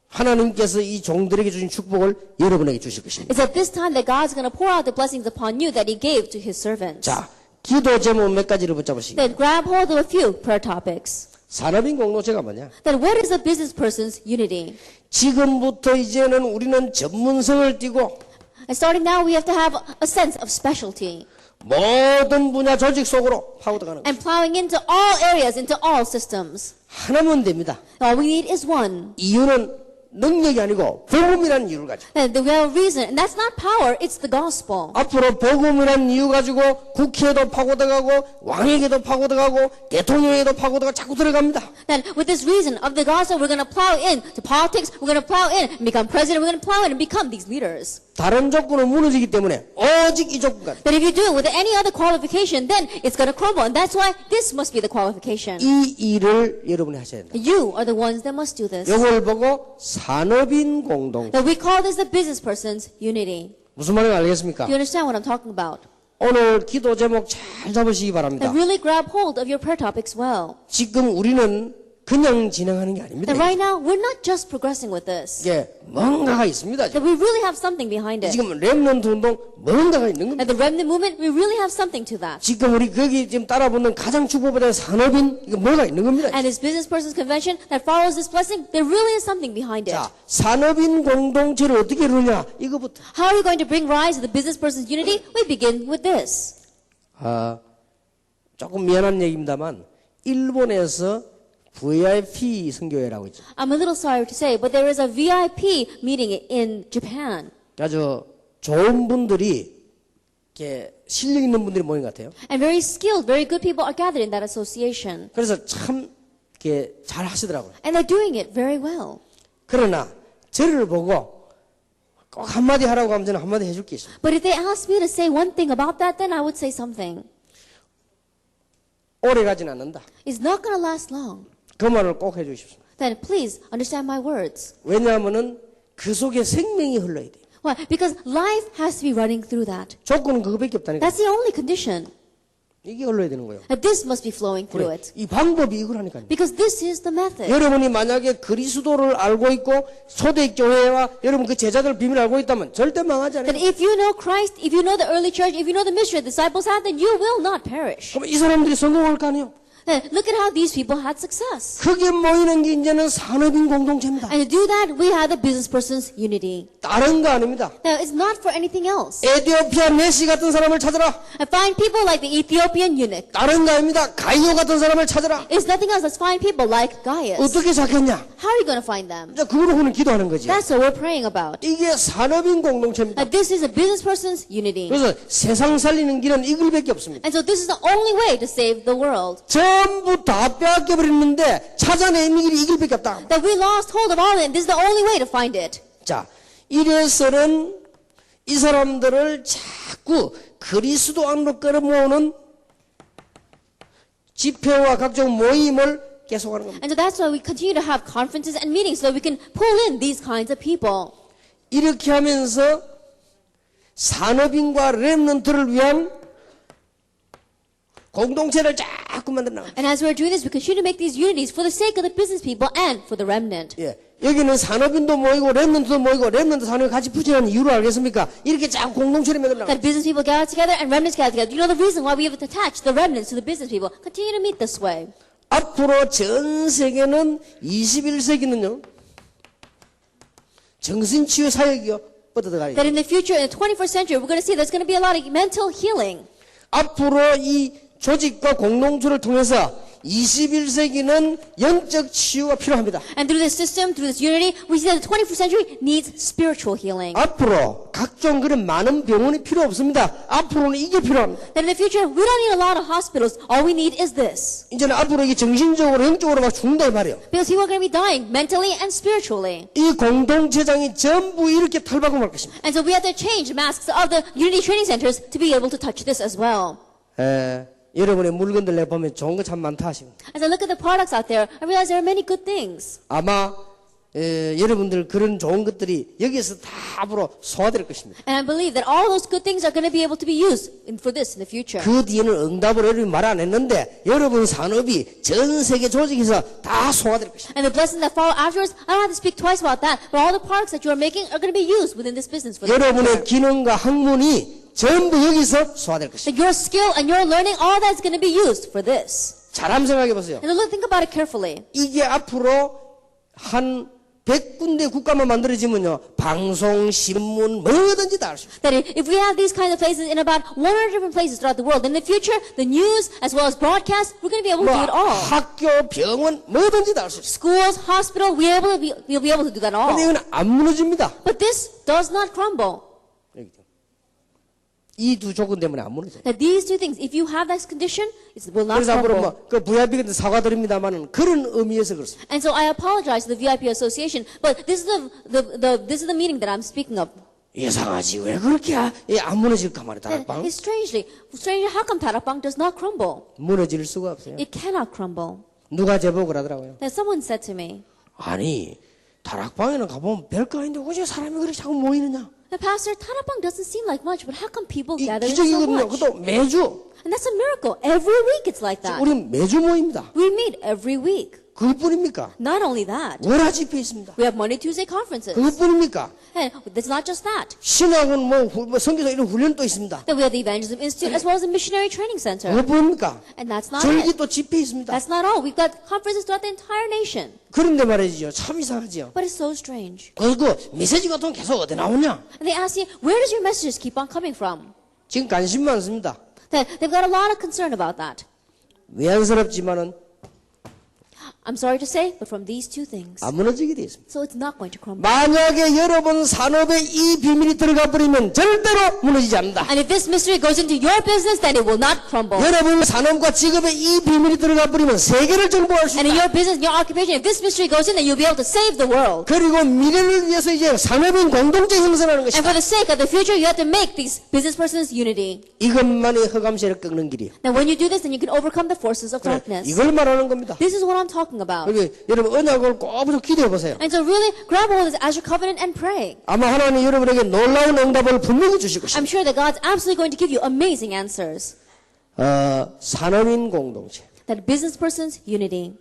A: 하나님께서 이 종들에게 주신 축복을 여러분에게 주실 것입니다.
B: It's at this time that God's going to pour out the blessings upon you that He gave to His servants.
A: 자, 기도 제목 몇 가지를 붙잡으시기.
B: Then grab hold of a few prayer topics.
A: 산업인 공동체가 뭐냐?
B: Then what is the business person's unity?
A: 지금부터 이제는 우리는 전문성을 띠고
B: And starting now, we have to have a sense of specialty.
A: 모든 분야 조직 속으로 파고들어가는 거예요.
B: And plowing into all areas, into all systems.
A: 하나면 됩니다.
B: All we need is one.
A: 이유는 능력이 아니고 복음이라는 이유를 가지고.
B: And the real reason, and that's not power, it's the gospel.
A: 앞으로 복음이라는 이유 가지고 국회에도 파고들어가고 왕에게도 파고들어가고 대통령에게도 파고들어가 자꾸 들어갑니다.
B: Then with this reason of the gospel, we're going to plow in to politics, we're going to plow in and become president, we're going to plow in and become these leaders.
A: 다른 조건은 무너지기 때문에 오직 이 조건 가지고.
B: But if you do it with any other qualification, then it's going to crumble. And that's why this must be the qualification.
A: 이 일을 여러분이 하셔야 된다.
B: You are the ones that must do this.
A: 이걸 보고 산업인 공동.
B: Now we call this the business person's unity.
A: 무슨 말인지 알겠습니까?
B: Do you understand what I'm talking about?
A: 오늘 기도 제목 잘 잡으시기 바랍니다.
B: And really grab hold of your prayer topics well.
A: 지금 우리는 그냥 진행하는 게 아닙니다.
B: And right now, we're not just progressing with this.
A: 이게 뭔가가 있습니다.
B: That we really have something behind it.
A: 지금 렘넌트 운동 뭔가가 있는 겁니다.
B: At the remnant movement, we really have something to that.
A: 지금 우리 거기 지금 따라붙는 가장 축복받은 산업인 이거 뭐가 있는 겁니다.
B: And this business person's convention that follows this blessing, there really is something behind it.
A: 자, 산업인 공동체를 어떻게 이루냐 이거부터.
B: How are we going to bring rise to the business person's unity? We begin with this.
A: 조금 미안한 얘기입니다만 일본에서 VIP 선교회라고 있죠.
B: I'm a little sorry to say, but there is a VIP meeting in Japan.
A: 아주 좋은 분들이 이렇게 실력 있는 분들이 모인 것 같아요.
B: And very skilled, very good people are gathered in that association.
A: 그래서 참 이렇게 잘 하시더라고요.
B: And they're doing it very well.
A: 그러나 저를 보고 꼭 한마디 하라고 하면 저는 한마디 해줄 게 있어요.
B: But if they ask me to say one thing about that, then I would say something.
A: 오래 가진 않는다.
B: It's not going to last long.
A: 그 말을 꼭 해주십시오.
B: Then please understand my words.
A: 왜냐하면은 그 속에 생명이 흘러야 돼요.
B: Why? Because life has to be running through that.
A: 조건은 그거밖에 없다니까.
B: That's the only condition.
A: 이게 흘러야 되는 거예요.
B: That this must be flowing through
A: 그래,
B: it.
A: 이 방법이 이거라니까요.
B: Because this is the method.
A: 여러분이 만약에 그리스도를 알고 있고 초대교회와 여러분 그 제자들 비밀을 알고 있다면 절대 망하지
B: That
A: 않아요.
B: if you know Christ, if you know the early church, if you know the mystery the disciples had, then you will not perish.
A: 그럼 이 사람들이 성공할 거 아니에요.
B: Look at how these people had success.
A: 크게 모이는 게 이제는 산업인 공동체입니다.
B: And to do that, we have the business person's unity.
A: 다른 거 아닙니다.
B: Now, it's not for anything else.
A: 에티오피아 메시 같은 사람을 찾아라.
B: And find people like the Ethiopian eunuch.
A: 다른 거 아닙니다. 가이오 같은 사람을 찾아라.
B: It's nothing else. Let's find people like Gaius.
A: 어떻게 찾겠냐?
B: How are you going to find them?
A: 이제 그거로 우리는 기도하는 거지.
B: That's what we're praying about.
A: 이게 산업인 공동체입니다.
B: This is a business person's unity.
A: 그래서 세상 살리는 길은 이 길밖에 없습니다.
B: And so this is the only way to save the world.
A: 전부 다 빼앗겨 버렸는데 찾아내는 길이 이 길밖에 없다.
B: That we lost hold of all of it. This is the only way to find it.
A: 자, 이래서는 이 사람들을 자꾸 그리스도 안으로 끌어모으는 집회와 각종 모임을 계속하는 겁니다.
B: And so that's why we continue to have conferences and meetings so that we can pull in these kinds of people.
A: 이렇게 하면서 산업인과 렘넌트를 위한 공동체를 자꾸 만들어 나갑니다.
B: And as we're doing this, we continue to make these unities for the sake of the business people and for the remnant.
A: 예, 여기는 산업인도 모이고 랩런트도 모이고 랩런트 산업이 같이 부지런한 이유를 알겠습니까? 이렇게 자꾸 공동체를 맺으려고.
B: That business people gather together and remnants gather together. You know the reason why we have attached the remnants to the business people? Continue to meet this way.
A: 앞으로 전 세계는 21세기는요. 정신치유 사역이요. 뻗어들어가요.
B: That in the future, in the 21st century, we're going to see there's going to be a lot of mental healing.
A: 앞으로 이 조직과 공동체를 통해서 21세기는 영적 치유가 필요합니다.
B: And through this system, through this unity, we see that the 21st century needs spiritual healing.
A: 앞으로 각종 그런 많은 병원이 필요 없습니다. 앞으로는 이게 필요합니다.
B: That in the future, we don't need a lot of hospitals. All we need is this.
A: 이제는 앞으로 이게 정신적으로 영적으로 막 죽는다 이 말이에요.
B: Because people are going to be dying mentally and spiritually.
A: 이 공동체장이 전부 이렇게 탈바꿈할 것입니다.
B: And so we have to change the masks of the unity training centers to be able to touch this as well.
A: 여러분의 물건들 내가 보면 좋은 거 참 많다 하시고.
B: As I look at the products out there, I realize there are many good things.
A: 아마 여러분들 그런 좋은 것들이 여기에서 다 앞으로 소화될 것입니다.
B: And I believe that all those good things are going to be able to be used for this in the future.
A: 그 뒤에는 응답을 여러분이 말 안 했는데 여러분 산업이 전 세계 조직에서 다 소화될 것입니다.
B: And the blessings that follow afterwards, I don't have to speak twice about that, but all the products that you are making are going to be used within this business for the
A: 여러분의
B: future.
A: 기능과 학문이 전부 여기서 소화될 것입니다.
B: That your skill and your learning, all that's going to be used for this.
A: 잘 한번 생각해 보세요.
B: And think about it carefully.
A: 이게 앞으로 한 100군데 국가만 만들어지면요. 방송, 신문, 뭐든지 다 할 수 있어요.
B: That if we have these kinds of places in about 100 different places throughout the world, in the future, the news as well as broadcast, we're going to be able to do it all.
A: 학교, 병원, 뭐든지 다 할 수 있어요.
B: Schools, hospital, we'll be able to do that all.
A: 근데 이건 안 무너집니다.
B: But this does not crumble.
A: 이 두 조건 때문에 안 무너져요.
B: That these two things, if you have that condition, it will not
A: 그래서 앞으로
B: crumble.
A: 그 VIP한테 사과드립니다만은 그런 의미에서 그렇습니다.
B: And so I apologize to the VIP Association, but this is this is the meaning that I'm speaking of.
A: 이상하지 왜 그렇게 안 무너질까 말이야. 다락방
B: It's strangely, how come Tarapang does not crumble?
A: 무너질 수가 없어요.
B: It cannot crumble.
A: 누가 제보 그러더라고요.
B: That someone said to me,
A: 아니 다락방에는 가보면 별거 아닌데 어째 사람이 그렇게 자꾸 모이느냐.
B: the pastor, Tarapang doesn't seem like much, but how come people
A: 이
B: gather in so
A: 기적이거든요.
B: much?
A: 그것도 매주.
B: And that's a miracle. Every week it's like that.
A: 우리는 매주 모입니다.
B: We meet every week.
A: 그것뿐입니까?
B: Not only that,
A: 월화 집회 있습니다.
B: we have Monday, Tuesday conferences.
A: 그것뿐입니까?
B: And it's not just that.
A: 신학은 뭐 성교사 이런 훈련도 있습니다.
B: Then we have the Evangelism Institute as well as the Missionary Training Center.
A: 그것뿐입니까?
B: And that's not
A: 절기
B: it.
A: 또 집회 있습니다.
B: That's not all. We've got conferences throughout the entire nation.
A: 그런데 말이죠. 참 이상하지요.
B: But it's so strange.
A: 그 메시지 같은 건 계속 어디 나오냐?
B: And they ask you, where does your messages keep on coming from?
A: 지금 관심 많습니다.
B: That they've got a lot of concern about that.
A: 외환스럽지만은
B: I'm sorry to say, but from these two things.
A: 안 무너지게 되어 있습니다.
B: So it's not going to crumble.
A: 만약에 여러분 산업에 이 비밀이 들어가 버리면 절대로 무너지지 않는다.
B: And if this mystery goes into your business, then it will not crumble.
A: 여러분 산업과 직업에 이 비밀이 들어가 버리면 세계를 정복할 수
B: And in
A: 있다.
B: your business, in your occupation, if this mystery goes in, then you'll be able to save the world.
A: 그리고 미래를 위해서 이제 산업인 공동체 형성하는
B: And for
A: 것이다.
B: the sake of the future, you have to make these business persons unity.
A: 이것만이 흑암세를 꺾는 길이에요.
B: Now, when you do this, then you can overcome the forces of
A: 그래,
B: darkness.
A: 이걸 말하는 겁니다.
B: This is what I'm talking about.
A: 그리고 여러분 언약을 꼭 기대해 보세요.
B: And so really grab hold of this as your covenant and pray.
A: 아마 하나님 여러분에게 놀라운 응답을 분명히 주실 것입니다.
B: I'm sure that God's absolutely going to give you amazing answers.
A: 산업인 공동체,
B: That business persons, unity.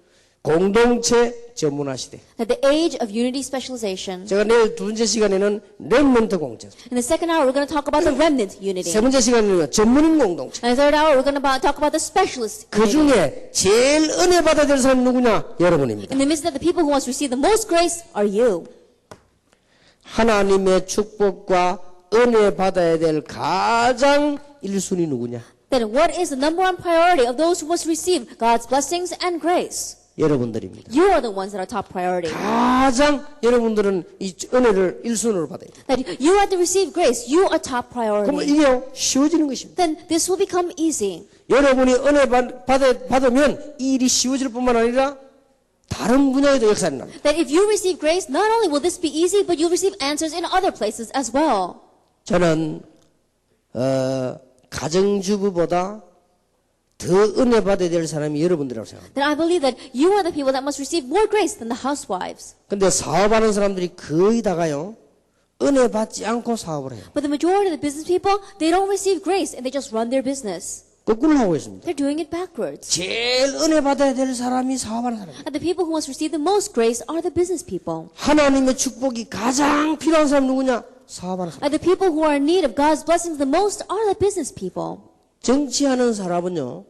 A: 공동체 전문화 시대.
B: That the age of unity specialization.
A: 제가 내일 두 번째 시간에는 렘넌트 공동체,
B: In the second hour, we're going to talk about the remnant unity.
A: 세 번째 시간에는 전문인 공동체.
B: In the third hour, we're going to talk about the specialist
A: 그
B: unity.
A: 중에 제일 은혜 받아야 될 사람이 누구냐? 여러분입니다.
B: In the midst of the people who wants to receive the most grace are you.
A: 하나님의 축복과 은혜 받아야 될 가장 1순위 누구냐?
B: Then what is the number one priority of those who must receive God's blessings and grace?
A: 여러분들입니다.
B: You are the ones that are top priority.
A: 가장 여러분들은 이 은혜를 1순위로 받아야 돼요.
B: That you have to receive grace. You are top
A: 그러면
B: priority.
A: 이게 쉬워지는 것입니다.
B: Then this will become easy.
A: 여러분이 은혜 받으면 이 일이 쉬워질 뿐만 아니라 다른 분야에도 역사가 납니다.
B: That if you receive grace, not only will this be easy, but you'll receive answers in other places as well.
A: 저는 가정주부보다 더 은혜 받아야 될 사람이 여러분들이라고 생각합니다.
B: Then I believe that you are the people that must receive more grace than the housewives.
A: 근데 사업하는 사람들이 거의 다가요. 은혜 받지 않고 사업을 해요.
B: But the majority of the business people, they don't receive grace and they just run their business.
A: 거꾸로 하고 있습니다.
B: They're doing it backwards.
A: 제일 은혜 받아야 될 사람이 사업하는 사람입니다.
B: And the people who must receive the most grace are the business people.
A: 하나님의 축복이 가장 필요한 사람 누구냐? 사업하는 사람.
B: And the people who are in need of God's blessings the most are the business people.
A: 정치하는 사람은요,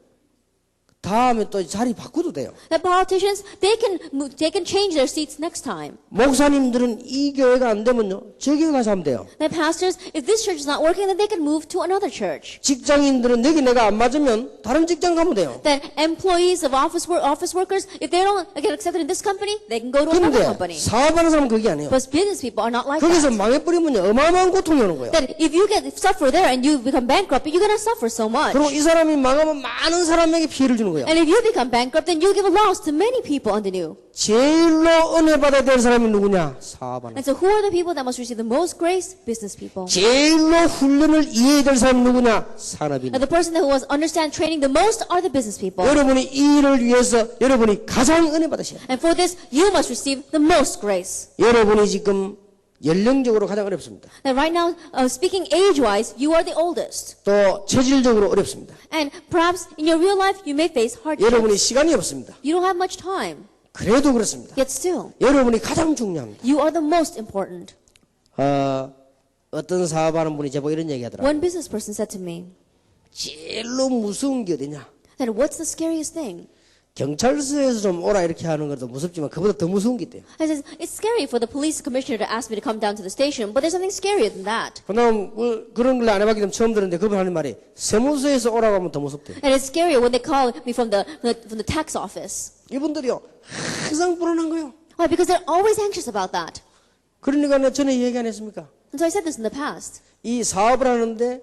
A: 다음에 또 자리 바꿔도 돼요.
B: The politicians, they can change their seats next time.
A: 목사님들은 이 교회가 안 되면요, 저기 가서 하면 돼요.
B: The pastors, if this church is not working, then they can move to another church.
A: 직장인들은 여기 내가 안 맞으면 다른 직장 가면 돼요.
B: Then employees of office workers, if they don't get accepted in this company, they can go to another
A: 그런데
B: company.
A: 사업하는 사람은 그게 아니에요.
B: But business people are not like
A: 거기서
B: that.
A: 망해버리면요, 어마어마한 고통이 오는 거예요.
B: Then if you suffer there and you become bankrupt, you're gonna suffer so much.
A: 그리고 이 사람이 망하면 많은 사람에게 피해를 주는 거예요.
B: And if you become bankrupt, then you give a loss to many people under you.
A: 제일로 은혜 받아야 될 사람이 누구냐? 사업하는.
B: And so who are the people that must receive the most grace? Business people.
A: 제일로 훈련을 이해해야 될 사람이 누구냐? 산업인.
B: And the person that must understand training the most are the business people.
A: 여러분이 이 일을 위해서 여러분이 가장 은혜 받으셔야 돼요.
B: And for this, you must receive the most grace.
A: 여러분이 지금 연령적으로 가장 어렵습니다.
B: Now, right now, speaking age-wise, you are the oldest.
A: 또 체질적으로 어렵습니다.
B: And perhaps in your real life, you may face
A: 여러분이
B: hardships.
A: 시간이 없습니다.
B: You don't have much time.
A: 그래도 그렇습니다.
B: Yet still,
A: 여러분이 가장 중요합니다.
B: you are the most important.
A: 어떤 사업하는 분이 제보 이런 얘기 하더라고요.
B: One business person said to me,
A: 제일로 무서운 게 어디냐?
B: then what's the scariest thing?
A: 경찰서에서 좀 오라 이렇게 하는 것도 무섭지만 그보다 더 무서운 게 있대요.
B: I says, it's scary for the police commissioner to ask me to come down to the station, but there's something scarier than that.
A: 그다음 그런 걸 안 해봤기 때문에 처음 들었는데 그분 하는 말이 세무서에서 오라고 하면 더 무섭대요.
B: And it's scarier when they call me from the tax office.
A: 이분들이요 항상 불안한 거예요.
B: Why? Because they're always anxious about that.
A: 그러니까 내가 전에 얘기 안 했습니까?
B: And so I said this in the past.
A: 이 사업을 하는데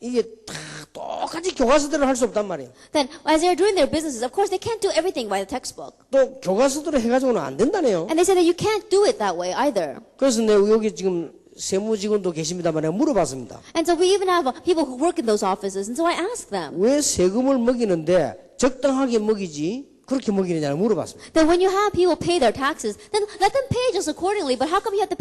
A: 이게 다 똑같이 교과서대로 할 수 없단 말이에요.
B: Then, as they're doing their businesses, of course, they can't do everything by the textbook.
A: 또 교과서대로 해가지고는 안 된다네요.
B: And they say that you can't do it that way either.
A: 그래서 내가 여기 지금 세무직원도 계십니다만 내가 물어봤습니다.
B: And so we even have people who work in those offices. And so I asked them,
A: 왜 세금을 먹이는데 적당하게 먹이지 그렇게 먹이느냐를 물어봤습니다.
B: that when you have people pay their taxes, then let them pay just accordingly. But how come you have to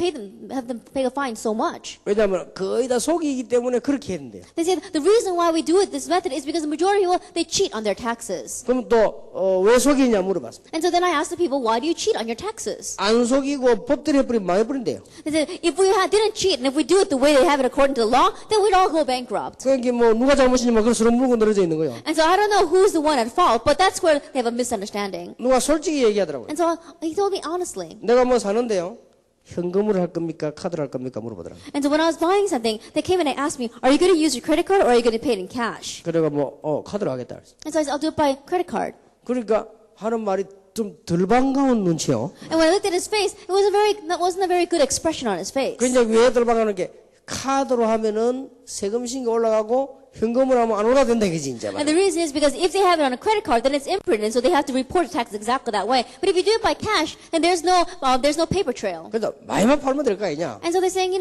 B: have them pay a fine so much?
A: 왜냐하면 거의 다 속이기 때문에 그렇게 했는데요.
B: They say the reason why we do it this method is because the majority of people, they cheat on their taxes.
A: 그럼 또 왜 속이냐 물어봤습니다.
B: And so then I asked the people, why do you cheat on your taxes?
A: 안 속이고 법대로 해버리면 망해버린대요.
B: They said, if we didn't cheat and if we do it the way they have it according to the law, then we'd all go bankrupt.
A: 그러니까 뭐 누가 잘못이냐면 그런 서로 물고 늘어져 있는 거예요.
B: And so I don't know who's the one at fault, but that's where they have a misunderstanding.
A: 누가 솔직히 얘기하더라고요.
B: And so he told me honestly.
A: 내가 뭐 사는데요. 현금으로 할 겁니까? 카드로 할 겁니까? 물어보더라고요.
B: And so when I was buying something, they came and they asked me, are you going to use your credit card or are you going to pay it in cash?
A: 그래가 뭐 카드로 하겠다 그랬어요.
B: And so I said, I'll do it by credit card.
A: 그러니까 하는 말이 좀 덜 반가운 눈치요.
B: And when I looked at his face, that wasn't a very good expression on his face.
A: 그 이제 왜 덜 반가운 게 카드로 하면은 세금신고 올라가고 현금으로 하면 안 올라된다 그지 이제
B: And the reason is because if they have it on a credit card, then it's imprinted, and so they have to report the tax exactly that way. But if you do it by cash, then there's no paper trail.
A: 그래서 많이만 팔면 될 거 아니냐.
B: And so they're saying,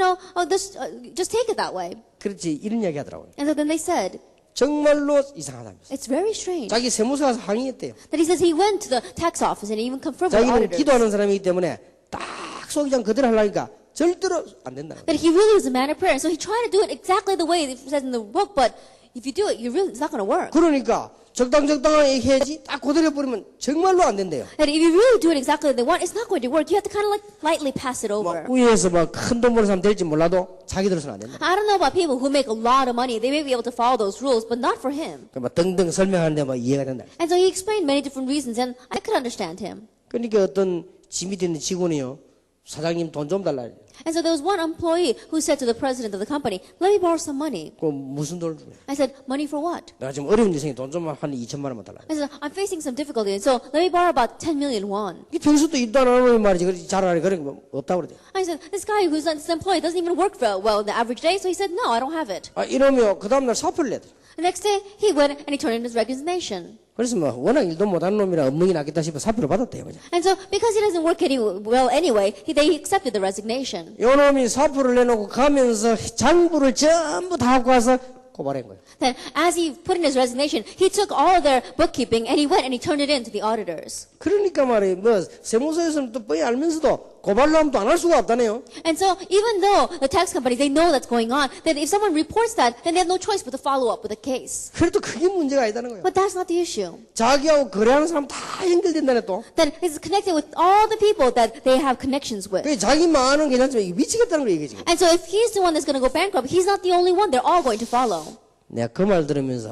B: just take it that way.
A: 그렇지 이런 얘기 하더라고요.
B: And so then they said,
A: 정말로 이상하다면서.
B: it's very strange.
A: 자기 세무서 가서 항의했대요.
B: That he says he went to the tax office and he even confirmed with
A: 자기는
B: auditors.
A: 기도하는 사람이기 때문에 딱 소기장 그대로 하려니까 절대로 안 된다.
B: That he really was a man of prayer, and so he tried to do it exactly the way it says in the book, but if you do it, it's not going to work.
A: 그러니까 적당하게 해야지 딱 그대로 해버리면 정말로 안 된대요.
B: That if you really do it exactly as they want, it's not going to work. You have to kind of like lightly pass it over.
A: 뭐 위에서 막 큰 돈 버는 사람 될지 몰라도 자기들로서는 안 된다.
B: I don't know about people who make a lot of money. They may be able to follow those rules, but not for him.
A: 그러니까 등등 설명하는데 막 이해가 된다.
B: And so he explained many different reasons, and I could understand him.
A: 그러니까 어떤 짐이 되는 직원이요. 사장님 돈 좀 달라.
B: And so there was one employee who said to the president of the company, let me borrow some money.
A: 그 무슨 돈을 주냐.
B: I said, money for what?
A: 내가 지금 어려운 인생에 돈 좀 한 2천만 원만 달라.
B: I said, I'm facing some difficulty, and so let me borrow about 10 million won.
A: 이 평소도 일도 안 하는 말이지. 그렇지 잘하네. 그런 거 없다고 그러대.
B: I said, this guy who's this employee doesn't even work well in the average day, so he said, no, I don't have it.
A: 이러면 그 다음날 사표를 내더라.
B: The next day, he went and he turned in his resignation.
A: 그래서 뭐 워낙 일도 못하는 놈이라 엉망이 낫겠다 싶어 사표를 받았대요. 그죠?
B: And so, because he doesn't work well anyway, they accepted the resignation.
A: 요 놈이 사표를 내놓고 가면서 장부를 전부 다 갖고 와서 고발한 거예요.
B: Then, as he put in his resignation, he took all of their bookkeeping and he went and he turned it in to the auditors.
A: 그러니까 말이에요. 뭐 세무서에서는 또 뻔히 알면서도 고발로 하면 또 안 할 수가 없다네요.
B: And so even though the tax companies, they know that's going on, that if someone reports that, then they have no choice but to follow up with a case.
A: 그래도 그게 문제가 아니다는 거예요.
B: But that's not the issue.
A: 자기하고 거래하는 사람 다 연결된다네 또.
B: That it's connected with all the people that they have connections with.
A: 그 자기 마음은 괜찮지만 이게 미치겠다는 거예요, 이게 지금.
B: And so if he's the one that's going to go bankrupt, he's not the only one. They're all going to follow.
A: 내가 그 말 들으면서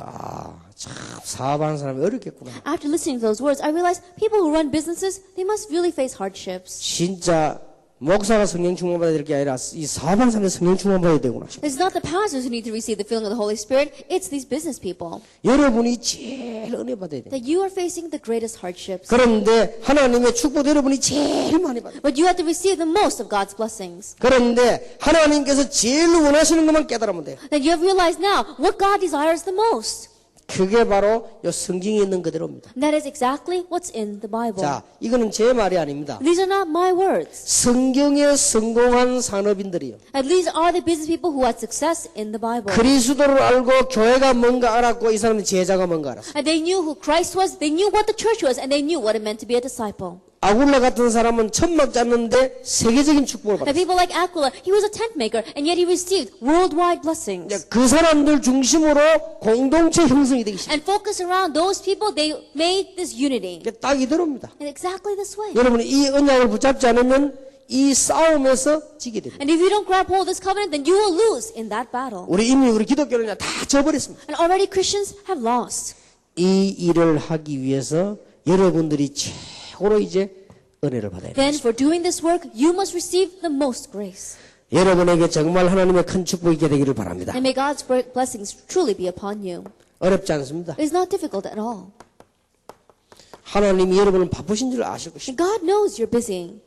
A: 참 사업하는 사람이 어렵겠구나.
B: After listening to those words, I realized people who run businesses, they must really face hardships.
A: 진짜 목사가 성령 충만받아야 될 게 아니라 이 사업하는 사람이 성령 충만받아야 되구나.
B: It's not the pastors who need to receive the filling of the Holy Spirit, it's these business people.
A: 여러분이 제일 은혜 받아야 돼.
B: That you are facing the greatest hardships.
A: 그런데 하나님의 축복 여러분이 제일 많이 받아요.
B: But you have to receive the most of God's blessings.
A: 그런데 하나님께서 제일 원하시는 것만 깨달으면 돼요.
B: That you have realized now what God desires the most.
A: 그게 바로 요 성경에 있는 그대로입니다.
B: And that is exactly what's in the Bible.
A: 자, 이거는 제 말이 아닙니다.
B: These are not my words.
A: 성경에 성공한 산업인들이요.
B: And these are the business people who had success in the Bible.
A: 그리스도를 알고 교회가 뭔가 알았고 이 사람은 제자가 뭔가 알았어.
B: And they knew who Christ was, they knew what the church was, and they knew what it meant to be a disciple.
A: 아굴라 같은 사람은 천막 짰는데 세계적인 축복을
B: And
A: 받았어.
B: people like Aquila, he was a tent maker, and yet he received worldwide blessings.
A: 그 사람들 중심으로 공동체 형성이 되기 시작해요.
B: And focus around those people, they made this unity.
A: 이게 딱 이대로입니다.
B: In exactly this way.
A: 여러분이 이 언약을 붙잡지 않으면 이 싸움에서 지게 됩니다.
B: And if you don't grab hold of this covenant, then you will lose in that battle.
A: 우리 기독교는 다 져버렸습니다.
B: And already Christians have lost.
A: 이 일을 하기 위해서 여러분들이 최고로 이제 은혜를 받아야
B: Then
A: 됩니다.
B: for doing this work, you must receive the most grace.
A: 여러분에게 정말 하나님의 큰 축복이 있게 되기를 바랍니다.
B: And may God's blessings truly be upon you.
A: 어렵지 않습니다.
B: It is not difficult at all.
A: 하나님이 여러분을 바쁘신 줄 아실 것입니다.
B: And God knows you're busy.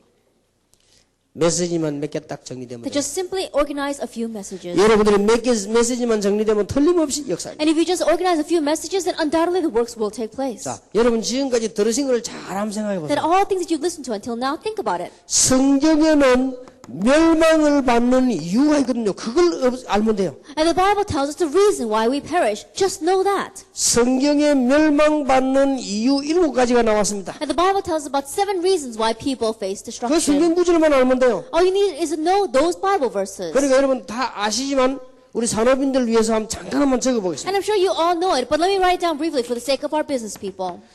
A: 메시지만 몇 개 딱 정리되면
B: To
A: 돼요.
B: just simply organize a few messages.
A: 여러분들이 몇 개 메시지만 정리되면 틀림없이 역사입니다.
B: And if you just organize a few messages, then undoubtedly the works will take place.
A: 자, 여러분 지금까지 들으신 걸 잘 한번 생각해
B: That
A: 보세요.
B: all things that you've listened to until now, think about it.
A: 성경에는 멸망을 받는 이유가 있거든요. 그걸 알면 돼요.
B: And the Bible tells us the reason why we perish. Just know that.
A: 성경에 멸망받는 이유 7가지가 나왔습니다.
B: And the Bible tells us about 7 reasons why people face
A: 그
B: destruction.
A: 성경 구절만 알면 돼요.
B: All you need is to know those Bible verses.
A: 그러니까 여러분 다 아시지만 우리 산업인들 위해서 잠깐 적어보겠습니다.
B: And I'm sure you all know it, but let me write it down briefly for the sake of our business people.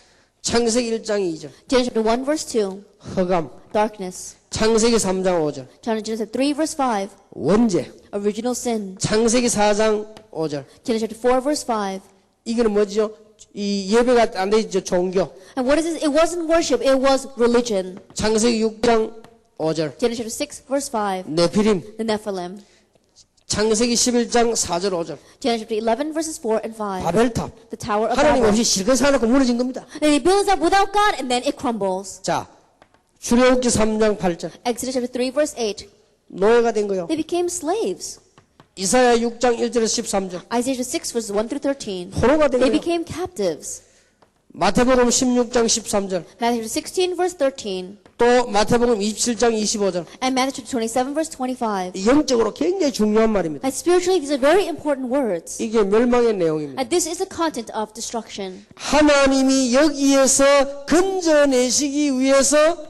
A: 창세기 1장 2절
B: Genesis chapter 1 verse 2,
A: 흑암,
B: darkness.
A: 창세기 3장 5절
B: Genesis 3 verse 5,
A: 원죄,
B: original sin.
A: 창세기 4장 5절
B: Genesis chapter 4 verse 5.
A: 이거는 뭐죠? 이 예배가 안 되죠. 종교.
B: And what is this? It wasn't worship, it was religion.
A: 창세기 6장 5절
B: Genesis chapter 6 verse 5,
A: 네피림.
B: the Nephilim.
A: 창세기 11장 4절 5절
B: Genesis chapter 11 verses 4 and 5,
A: 바벨탑.
B: the Tower of
A: 하나님
B: Babel.
A: 없이 실컷 살아놓고 무너진 겁니다.
B: And it builds up without God and then it crumbles.
A: 자, 출애굽기 3장 8절
B: Exodus chapter 3 verse 8,
A: 노예가 된 거요.
B: they became slaves.
A: 이사야 6장 1절에서 13절
B: Isaiah chapter 6 verses 1 through 13,
A: 포로가 된
B: they
A: 거요.
B: became captives.
A: 마태복음 16장 13절
B: Matthew chapter 16 verse 13,
A: 또 마태복음 27장 25절
B: and Matthew chapter 27 verse 25.
A: 영적으로 굉장히 중요한 말입니다.
B: And spiritually, these are very important words.
A: 이게 멸망의 내용입니다.
B: And this is the content of destruction.
A: 하나님이 여기에서 건져내시기 위해서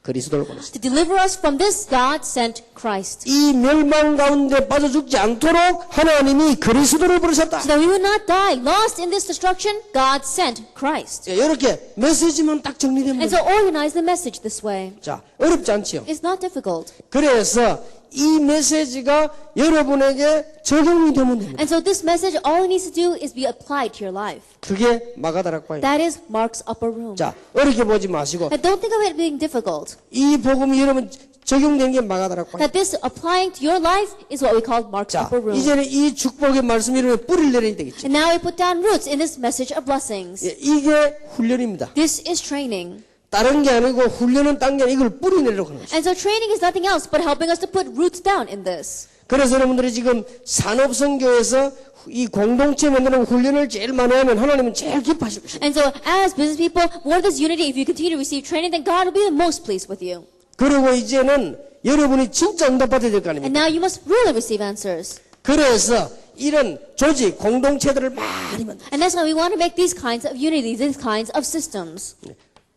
A: 그리스도를 보냈습니다.
B: To deliver us from this, God sent Christ.
A: 이 멸망 가운데 빠져 죽지 않도록 하나님이 그리스도를 부르셨다.
B: So that we would not die lost in this destruction, God sent Christ.
A: 이렇게 메시지만 딱 정리되면
B: And so organize the message this way.
A: 자, 어렵지 않지요.
B: It's not difficult.
A: 그래서 이 메시지가 여러분에게 적용이 되면 됩니다.
B: And so this message, all it needs to do is be applied to your life.
A: 그게 마가다락방입니다.
B: That is Mark's upper room.
A: 자, 어렵게 보지 마시고
B: And don't think of it being difficult.
A: 이 복음이 여러분 적용되는 게 마가다락방입니다.
B: That this applying to your life is what we call Mark's
A: 자,
B: upper room.
A: 이제는 이 축복의 말씀이 여러분 뿌리를 내려야 되겠죠.
B: And now we put down roots in this message of blessings.
A: 예, 이게 훈련입니다.
B: This is training.
A: 다른 게 아니고 훈련은 딴 게 아니고 이걸 뿌리 내려고 하는 거죠.
B: And so training is nothing else but helping us to put roots down in this.
A: 그래서 여러분들이 지금 산업선교에서 이 공동체 만드는 훈련을 제일 많이 하면 하나님은 제일 기뻐하실 것입니다.
B: And so as business people, more this unity, if you continue to receive training, then God will be the most pleased with you.
A: 그리고 이제는 여러분이 진짜 응답받아야 될 거
B: And
A: 아닙니까?
B: now you must really receive answers.
A: 그래서 이런 조직, 공동체들을 많이 만들어요.
B: And that's why we want to make these kinds of unity, these kinds of systems.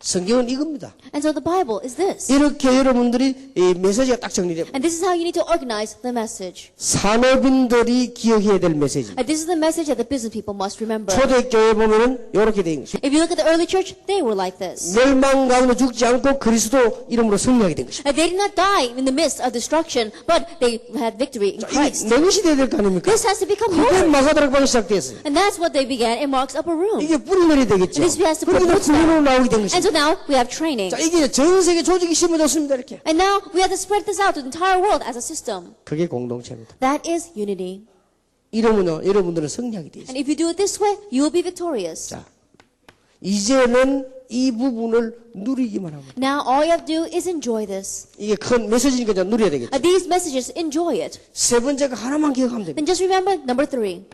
A: 성경은 이겁니다.
B: And so the Bible is this.
A: 이렇게 여러분들이 이 메시지가 딱 정리돼요.
B: And this is how you need to organize the message.
A: 산업인들이 기억해야 될 메시지입니다.
B: And this is the message that the business people must remember.
A: 초대교회 보면은 이렇게 돼 있는 것이죠.
B: If you look at the early church, they were like this.
A: 멸망 가운데 죽지 않고 그리스도 이름으로 승리하게 된 것입니다.
B: And they did not die in the midst of destruction, but they had victory in
A: 이게
B: Christ.
A: 내 것이 돼야 될 거 아닙니까?
B: This has to become
A: 그게
B: yours.
A: 마가다락방이 시작됐어요.
B: And that's what they began in Mark's upper room.
A: 이게 뿌리놀이 되겠죠.
B: And this has to put
A: 그러니까
B: roots down.
A: 훈련으로 나오게 된
B: And
A: 것입니다.
B: so now we have training.
A: 자, 이게 전 세계 조직이 심어졌습니다. 이렇게.
B: And now we have to spread this out to the entire world as a system.
A: 그게 공동체입니다.
B: That is unity.
A: 이러면요, 여러분들은 승리하게 돼 있어요.
B: And if you do it this way, you will be victorious.
A: 자, 이제는 이 부분을 누리기만 하면
B: Now all you have to do is enjoy this.
A: 이게 큰 메시지니까 이제 누려야 되겠죠.
B: These messages, enjoy it.
A: 세 번째가 하나만 기억하면 됩니다.
B: Then just remember number 3.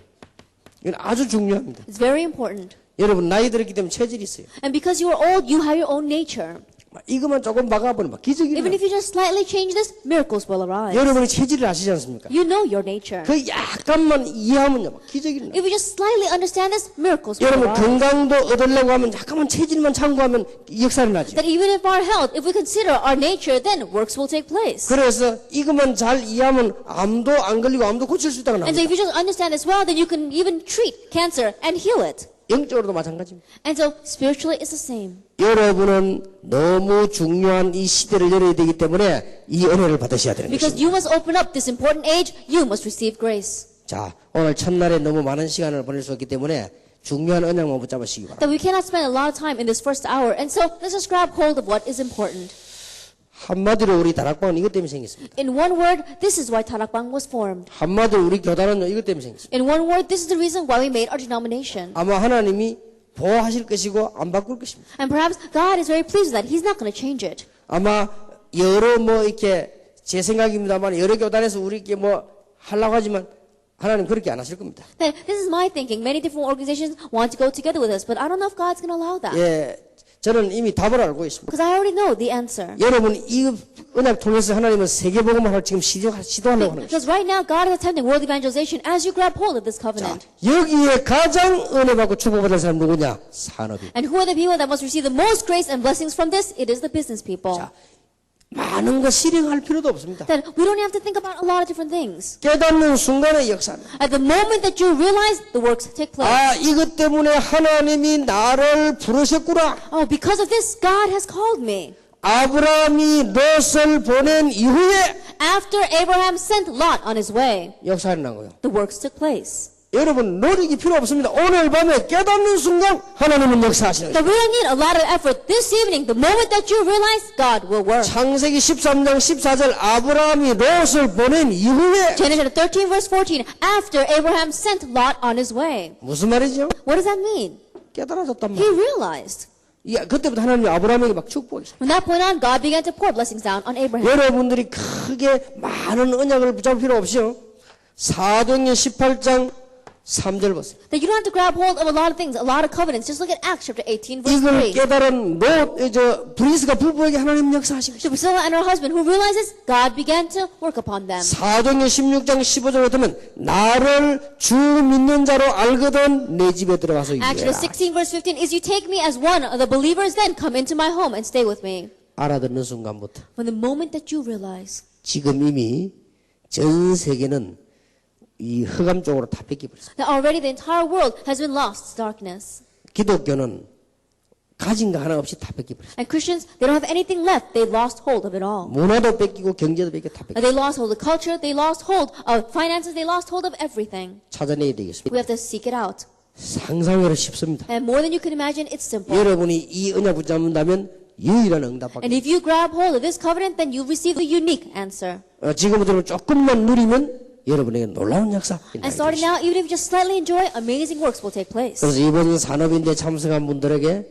A: 이건 아주 중요합니다.
B: It's very important.
A: 여러분 나이 들었기 때문에 체질이 있어요.
B: And because you are old, you have your own nature.
A: 이것만 조금 막아버리면 막 기적이
B: Even
A: 일어나요.
B: if you just slightly change this, miracles will arise.
A: 여러분이 체질을 아시지 않습니까?
B: You know your nature.
A: 그 약간만 이해하면요, 막 기적이 일어나요.
B: If you just slightly understand this, miracles will
A: 여러분
B: arise.
A: 건강도 얻으려고 하면 약간만 체질만 참고하면 역사를 나죠.
B: That even if our health, if we consider our nature, then works will take place.
A: 그래서 이것만 잘 이해하면 암도 안 걸리고 암도 고칠 수 있다고
B: And so
A: 나옵니다.
B: if you just understand this well, then you can even treat cancer and heal it.
A: 영적으로도 마찬가지입니다.
B: And so spiritually it's the same.
A: 여러분은 너무 중요한 이 시대를 열어야 되기 때문에 이 은혜를 받으셔야 되는
B: Because
A: 것입니다.
B: you must open up this important age, you must receive grace.
A: 자, 오늘 첫날에 너무 많은 시간을 보낼 수 없기 때문에 중요한 언약만 붙잡으시기 바랍니다.
B: That we cannot spend a lot of time in this first hour. And so let's just grab hold of what is important.
A: 한마디로 우리 다락방은 이것 때문에 생겼습니다.
B: In one word, this is why Tarakbang was formed.
A: 한마디로 우리 교단은 이것 때문에 생겼습니다.
B: In one word, this is the reason why we made our denomination.
A: 아마 하나님이 보호하실 것이고 안 바꿀 것입니다.
B: And perhaps God is very pleased with that. He's not going to change it.
A: 아마 여러 이렇게 제 생각입니다만 여러 교단에서 우리 이렇게 하려고 하지만 하나님 그렇게 안 하실 겁니다.
B: Then this is my thinking. Many different organizations want to go together with us, but I don't know if God's going to allow that.
A: 예, 저는 이미 답을 알고 있습니다.
B: Because I already know the answer.
A: 여러분 이 언약 통해서 하나님은 세계복음을 지금 시도하려고 하는 것입니다.
B: Because right now God is attempting world evangelization as you grab hold of this covenant.
A: 여기에 가장 은혜 받고 축복받은 사람 누구냐? 산업인.
B: And who are the people that must receive the most grace and blessings from this? It is the business people.
A: 자, 많은 거 실행할 필요도 없습니다.
B: That we don't have to think about a lot of different things.
A: 깨닫는 순간의 역사는
B: At the moment that you realize, the works take place.
A: 아, 이것 때문에 하나님이 나를 부르셨구나.
B: Oh, because of this, God has called me.
A: 아브라함이 롯을 보낸 이후에
B: After Abraham sent Lot on his way,
A: 역사를 난 거예요.
B: the works took place.
A: 여러분 노력이 필요 없습니다. 오늘 밤에 깨닫는 순간 하나님은 역사하시는
B: So
A: 거예요.
B: we don't need a lot of effort. This evening, the moment that you realize, God will work.
A: 창세기 13장 14절 아브라함이 롯을 보낸 이후에
B: Genesis 13 verse 14, after Abraham sent Lot on his way.
A: 무슨 말이죠?
B: What does that mean?
A: 깨달아졌단
B: He
A: 말이에요.
B: realized.
A: 그때부터 하나님이 아브라함에게 막 축복했어요.
B: From that point on, God began to pour blessings down on Abraham.
A: 여러분들이 크게 많은 언약을 붙잡을 필요 없이요. 사도행전 18장 3절 보세요.
B: That you don't have to grab hold of a lot of things, a lot of covenants. Just look at Acts chapter 18 verse
A: 이걸
B: 3.
A: 깨달은 브리스가 부부에게 하나님 역사하신
B: So
A: 것이죠.
B: Priscilla and her husband who realizes God began to work upon them.
A: 사도행전 16장 15절 같으면 나를 주 믿는 자로 알거든 내 집에 들어가서
B: Acts
A: 일해라.
B: 16 verse 15 is you take me as one of the believers, then come into my home and stay with me.
A: 알아듣는 순간부터
B: From the moment that you realize
A: 지금 이미 전 세계는 이 흑암 쪽으로 다 뺏겨버렸어요.
B: that already the entire world has been lost to darkness.
A: 기독교는 가진 거 하나 없이 다 뺏겨버렸어요.
B: And Christians, they don't have anything left. They lost hold of it all.
A: 문화도 뺏기고 경제도 뺏기고 다 뺏겨.
B: They lost hold of culture, they lost hold of finances, they lost hold of everything.
A: 찾아내야 되겠습니다.
B: We have to seek it out.
A: 상상외로 쉽습니다.
B: And more than you can imagine, it's simple.
A: 여러분이 이 언약 붙잡는다면 유일한 응답받게.
B: And if you grab hold of this covenant, then you receive the unique answer.
A: 지금부터 조금만 누리면 여러분에게 놀라운 역사.
B: And starting now, even if you just slightly enjoy, amazing works will take place.
A: 그래서 이번 산업인대 참석한 분들에게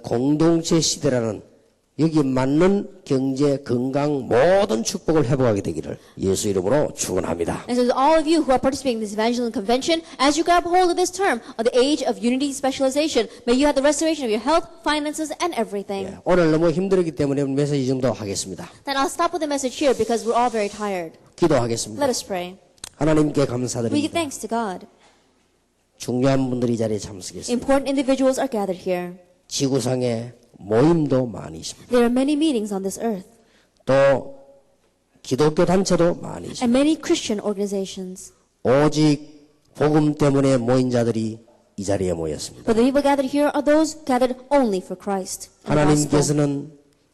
A: 공동체 시대라는 여기 맞는 경제, 건강 모든 축복을 회복하게 되기를 예수 이름으로 축원합니다.
B: And so to all of you who are participating in this evangelism convention, as you grab hold of this term of the age of unity specialization, may you have the restoration of your health, finances, and everything.
A: 오늘 너무 힘들었기 때문에 메시지 정도 하겠습니다.
B: Then I'll stop with the message here because we're all very tired.
A: 기도하겠습니다.
B: Let us pray.
A: 하나님께
B: We give
A: 감사드립니다.
B: thanks to God.
A: 중요한 분들이 이 자리에 참석했습니다.
B: Important individuals are gathered here.
A: 지구상에 모임도 많이 있습니다.
B: There are many meetings on this earth
A: 또 기독교 단체도 많이 있습니다.
B: and many Christian organizations.
A: 오직 복음 때문에 모인 자들이 이 자리에 모였습니다.
B: But the people gathered here are those gathered only for Christ and the gospel.
A: 하나님께서는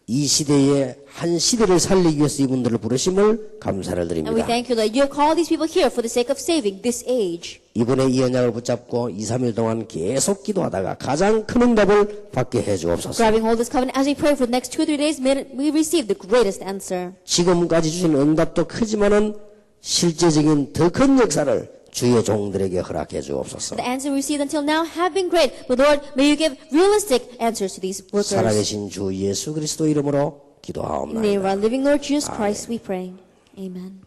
A: 이 시대에 한 시대를 살리기 위해서 이분들을 부르심을 감사를
B: And we
A: 드립니다.
B: thank you that you have called these people here for the sake of saving this age.
A: 이분의 이 언약을 붙잡고 2, 3일 동안 계속 기도하다가 가장 큰 응답을 받게 해주옵소서.
B: Grabbing hold of this covenant as we pray for the next 2 or 3 days, may we receive the greatest answer.
A: 지금까지 주신 응답도 크지만은 실제적인 더 큰 역사를 주의 종들에게 허락해 주옵소서.
B: The answer we received until now have been great, but Lord, may you give realistic answers to these workers.
A: 살아계신 주 예수 그리스도 이름으로
B: In the name of
A: 기도하옵나이다.
B: our living Lord Jesus Christ, we pray. Amen.